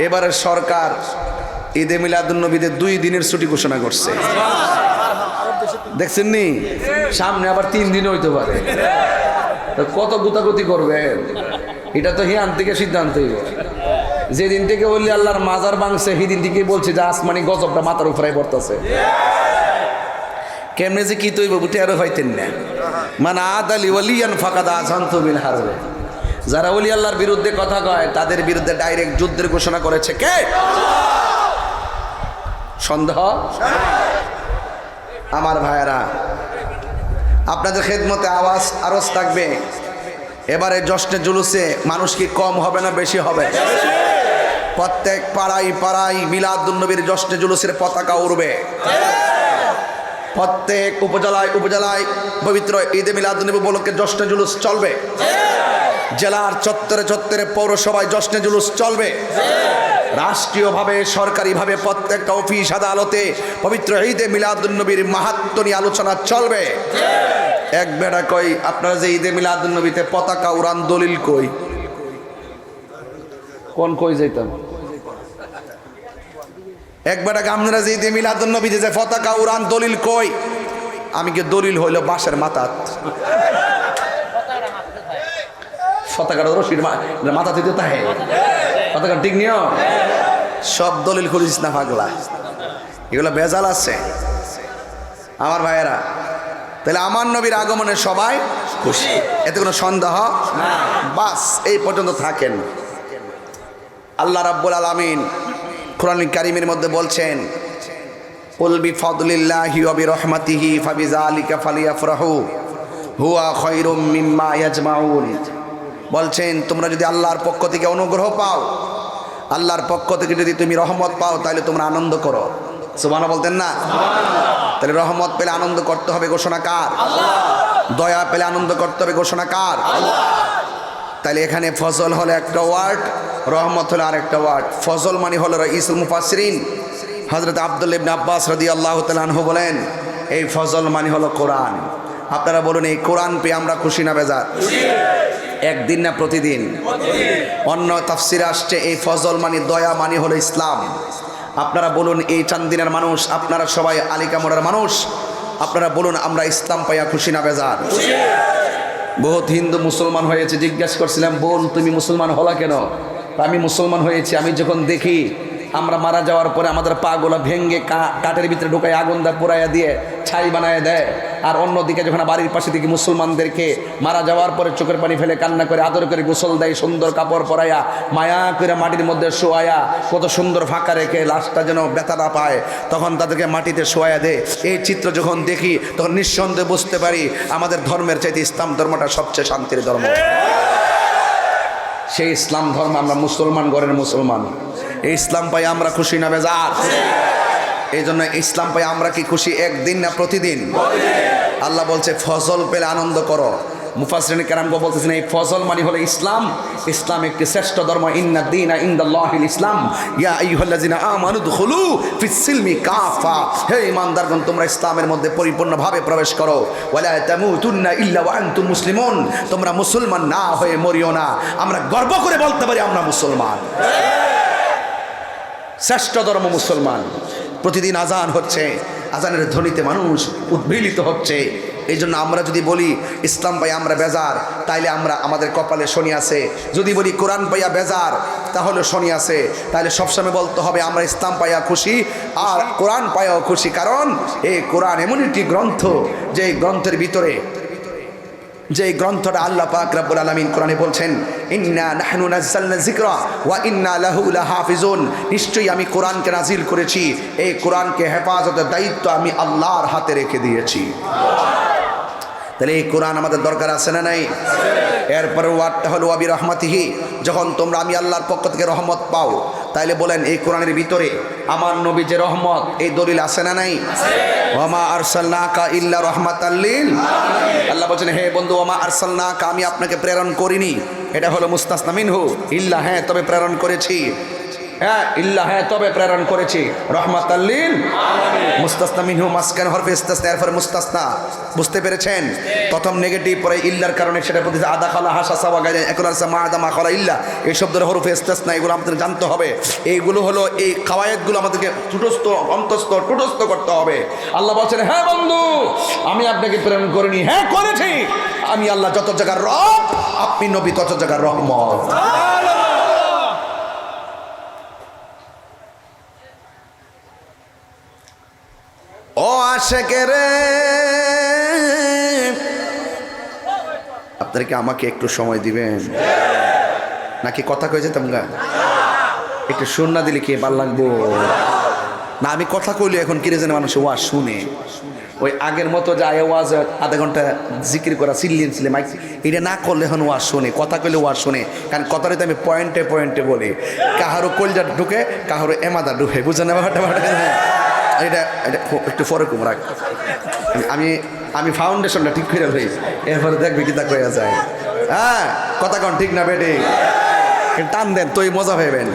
[SPEAKER 1] এবারে সরকার ঈদে মিলাদুন্নবীতে 2 দিনের ছুটি ঘোষণা করছে দেখছেন নি সামনে আবার 3 দিন হইতে পারে কত গুতাগুতি করবেন এটা তো হিয়ান থেকে সিদ্ধান্ত যেদিন থেকে বললি আল্লাহর মাজার ভাঙছে সেদিন থেকে বলছে যে আসমানি গজবটা মাথার উপরে পড়তেছে কেমনে যে কি তৈব বুটে আরো হইতেন না মানে আদালি ওয়ালিয়ান ফাকাদ আযানতু বিল হারবে যারা ওলি আল্লাহর বিরুদ্ধে কথা কয় তাদের বিরুদ্ধে ডাইরেক্ট যুদ্ধের ঘোষণা করেছে কে সন্দেহ আমার ভাইয়েরা আপনাদের খেদমতে আওয়াজ আরজ থাকবে এবারে জশ্নে জুলুসে মানুষ কি কম হবে না বেশি হবে প্রত্যেক পাড়ায় পাড়ায় মিলাদুন্নবীর জশ্নে জুলুসের পতাকা উড়বে প্রত্যেক উপজেলায় উপজেলায় পবিত্র ঈদে মিলাদুন্নবী উপলক্ষে জশ্নে জুলুস চলবে জেলার চত্বরে চত্বরে পৌরসভায় জশ্নে জুলুস চলবে রাষ্ট্রীয়ভাবে সরকারিভাবে প্রত্যেকটা অফিস আদালতে পবিত্র ঈদে মিলাদুন্নবীর মাহাত্ম্য নিয়ে আলোচনা চলবে এক বেড়া কই আপনারা যে ঈদে মিলাদুন্নবীতে পতাকা উড়ান দলিল কই কোন কই যাইতাম এক বেড়া আপনারা যে ঈদে মিলাদুন্নবীতে যে পতাকা উড়ান দলিল কই আমি কি দলিল হইল বাঁশের মাথাত পতাকার রশির মাথা দিতে তাহে পতাকা ঠিক নিও সব দলিল করিস না পাগলা এগুলো ভেজাল আছে আমার ভাইয়েরা তাহলে আমার নবীর আগমনে সবাই খুশি এতে কোনো সন্দেহ বাস এই পর্যন্ত থাকেন আল্লাহ রাব্বুল আলামিন কোরআন কারীমের মধ্যে বলছেন কুল বিফাদলিল্লাহি ওয়া বিরহমাতিহি ফাবিযালিকা ফালিয়াফরাহু হুয়া খায়রুম মিম্মা ইয়াজমাউন বলছেন তোমরা যদি আল্লাহর পক্ষ থেকে অনুগ্রহ পাও আল্লাহর পক্ষ থেকে যদি তুমি রহমত পাও তাহলে তোমরা আনন্দ করো সুবহানাল্লাহ বলতেন না তাহলে রহমত পেলে আনন্দ করতে হবে ঘোষণা কার দয়া পেলে আনন্দ করতে হবে ঘোষণা কার তাহলে এখানে ফজল হলো একটা ওয়ার্ড রহমত হলো আরেকটা ওয়ার্ড ফজল মানে হলো রাইসুল মুফাসসিরিন হযরত আব্দুল্লাহ ইবনে আব্বাস রাদিয়াল্লাহু তাআলা আনহু বলেন এই ফজল মানে হলো কোরআন আপনারা বলুন এই কোরআন পেয়ে আমরা খুশি না বেজার একদিন না প্রতিদিন অন্য তাফসিরে আসছে এই ফজল মানে দয়া মানে হলো ইসলাম আপনারা বলুন এই চান্দিনার মানুষ আপনারা সবাই আলিকামরার মানুষ আপনারা বলুন আমরা ইসলাম পাইয়া খুশি না বেজার বহুত হিন্দু মুসলমান হয়েছে জিজ্ঞাসা করছিলাম বোন তুমি মুসলমান হলা কেন আমি মুসলমান হয়েছি আমি যখন দেখি আমরা মারা যাওয়ার পরে আমাদের পাগুলো ভেঙ্গে কাঠের ভিতরে ঢুকায় আগুন দা পোড়াইয়া দিয়ে ছাই বানায় দেয় আর অন্যদিকে যখন বাড়ির পাশে দিকে মুসলমানদেরকে মারা যাওয়ার পরে চোখের পানি ফেলে কান্না করে আদর করে গোসল দেয় সুন্দর কাপড় পরাইয়া মায়া করে মাটির মধ্যে শোয়ায়া কত সুন্দর ফাঁকা রেখে লাশটা যেন ব্যথা না পায় তখন তাদেরকে মাটিতে শোয়া দেয় এই চিত্র যখন দেখি তখন নিঃসন্দেহে বুঝতে পারি আমাদের ধর্মের চাইতে ইসলাম ধর্মটা সবচেয়ে শান্তির ধর্ম সেই ইসলাম ধর্ম আমরা মুসলমান ঘরের মুসলমান এই ইসলাম পাই আমরা খুশি না বেজার এই জন্য ইসলাম পাই আমরা কি খুশি একদিন না প্রতিদিন আল্লাহ বলছে ফজল পেলে আনন্দ করো মুফাসসিরিন কেরামগণ বলতেছেন এই ফজল মানে হলো ইসলাম ইসলাম একটি শ্রেষ্ঠ ধর্ম ইন্না দীনা ইনদাল্লাহিল ইসলাম ইয়া আইয়ুহাল্লাযিনা আমানু দুখুলু ফিস সিলমি কাফা হে ঈমানদারগণ তোমরা ইসলামের মধ্যে পরিপূর্ণভাবে প্রবেশ করো ওয়ালা তামুতুন্না ইল্লা ওয়া আনতুম মুসলিমুন তোমরা মুসলমান না হয়ে মরিও না আমরা গর্ব করে বলতে পারি আমরা মুসলমান শ্রেষ্ঠ ধর্ম মুসলমান। প্রতিদিন আজান হচ্ছে, আজানের ধ্বনিতে মানুষ উদ্বেলিত হচ্ছে। এই জন্য আমরা যদি বলি ইসলাম পাই আমরা বেজার, তাইলে আমাদের কপালে শনি আছে। যদি বলি কোরআন পাইয়া বেজার, তাহলে শনি আছে। তাহলে সবসময় বলতে হবে আমরা ইসলাম পাইয়া খুশি আর কোরআন পাইয়াও খুশি। কারণ এই কোরআন এমন একটি গ্রন্থ, যে গ্রন্থের ভিতরে, যে গ্রন্থটা আল্লাহ পাক রব্বুল আলামিন কোরআনে বলছেন, ইন্না নাহনু নাযালনা যিকরা ওয়া ইন্না লাহু লাহাফিজুন, নিশ্চয়ই আমি কোরআনকে নাজিল করেছি, এই কোরআনকে হেফাজতের দায়িত্ব আমি আল্লাহর হাতে রেখে দিয়েছি। তাহলে এই কোরআন আমাদের দরকার আছে না নাই? এরপরে ওয়ার্ডটা হলো ওয়াবি রহমাতিহি, যখন তোমরা আমি আল্লাহর পক্ষ থেকে রহমত পাও, তাইলে বলেন এই কোরআনের ভিতরে আমার নবী যে রহমত, এই দলিল আছে না নাই? ওয়ামা আরসালনাকা ইল্লা রাহমাতাল লিল, আল্লাহ বলেন হে বন্ধু, ওয়ামা আরসালনাকা, আমি আপনাকে প্রেরণ করিনি। এটা হলো মুস্তাসনা মিনহু, ইল্লা হ্যাঁ তবে প্রেরণ করেছি, হ্যাঁ ইল্লা হ্যাঁ তবে প্রেরণ করেছি, রাহমাতাল লিল মুস্তাসনা মিনহু মাসকান হরফে ইস্তিসনা, এরপর মুস্তাসনা। বুঝতে পেরেছেন? প্রথম নেগেটিভ, পরে ইল্লার কারণে সেটা প্রতি আদা খালা হাসা সাওয়া গায় এখন আছে মা আদা মা খালা ইল্লা, এই শব্দের হরফে ইস্তিসনা, এগুলো আমাদের জানতে হবে। এইগুলো হলো এই কাওয়ায়েদগুলো আমাদেরকে টুটস্থ করতে হবে। আল্লাহ বলছেন হ্যাঁ বন্ধু, আমি আপনাকে প্রেরণ করিনি, হ্যাঁ করেছি। আমি আল্লাহ যত জায়গার রব, আপনি নবী তত জায়গার রহমত। ও আশেকের, আপনারা কি আমাকে একটু সময় দিবেন নাকি কথা কয়ে যেতাম গা? একটু শুন না দিলে কি ভাল লাগবো না? আমি কথা কইলে এখন কিরে যেন মানুষ ওয়াজ শুনে, ওই আগের মতো যায় ওয়াজ আধা ঘন্টা জিকির করা ছিলে মাইক, এটা না করলে এখন ওয়াজ শুনে, কথা কইলে ওয়াজ শুনে। কারণ কথাটাতে আমি পয়েন্টে পয়েন্টে বলি, কাহারও কলজা ঢুকে, কাহারও এমাদা ঢুকে, বুঝলেন? এটা একটু পরে কম রাখ, আমি ফাউন্ডেশনটা ঠিক করে লই, এরপরে দেখবি কি তা কয়া যায়। হ্যাঁ কথা কন ঠিক না বেটে, টান দেন তোই মজা পাইবেন।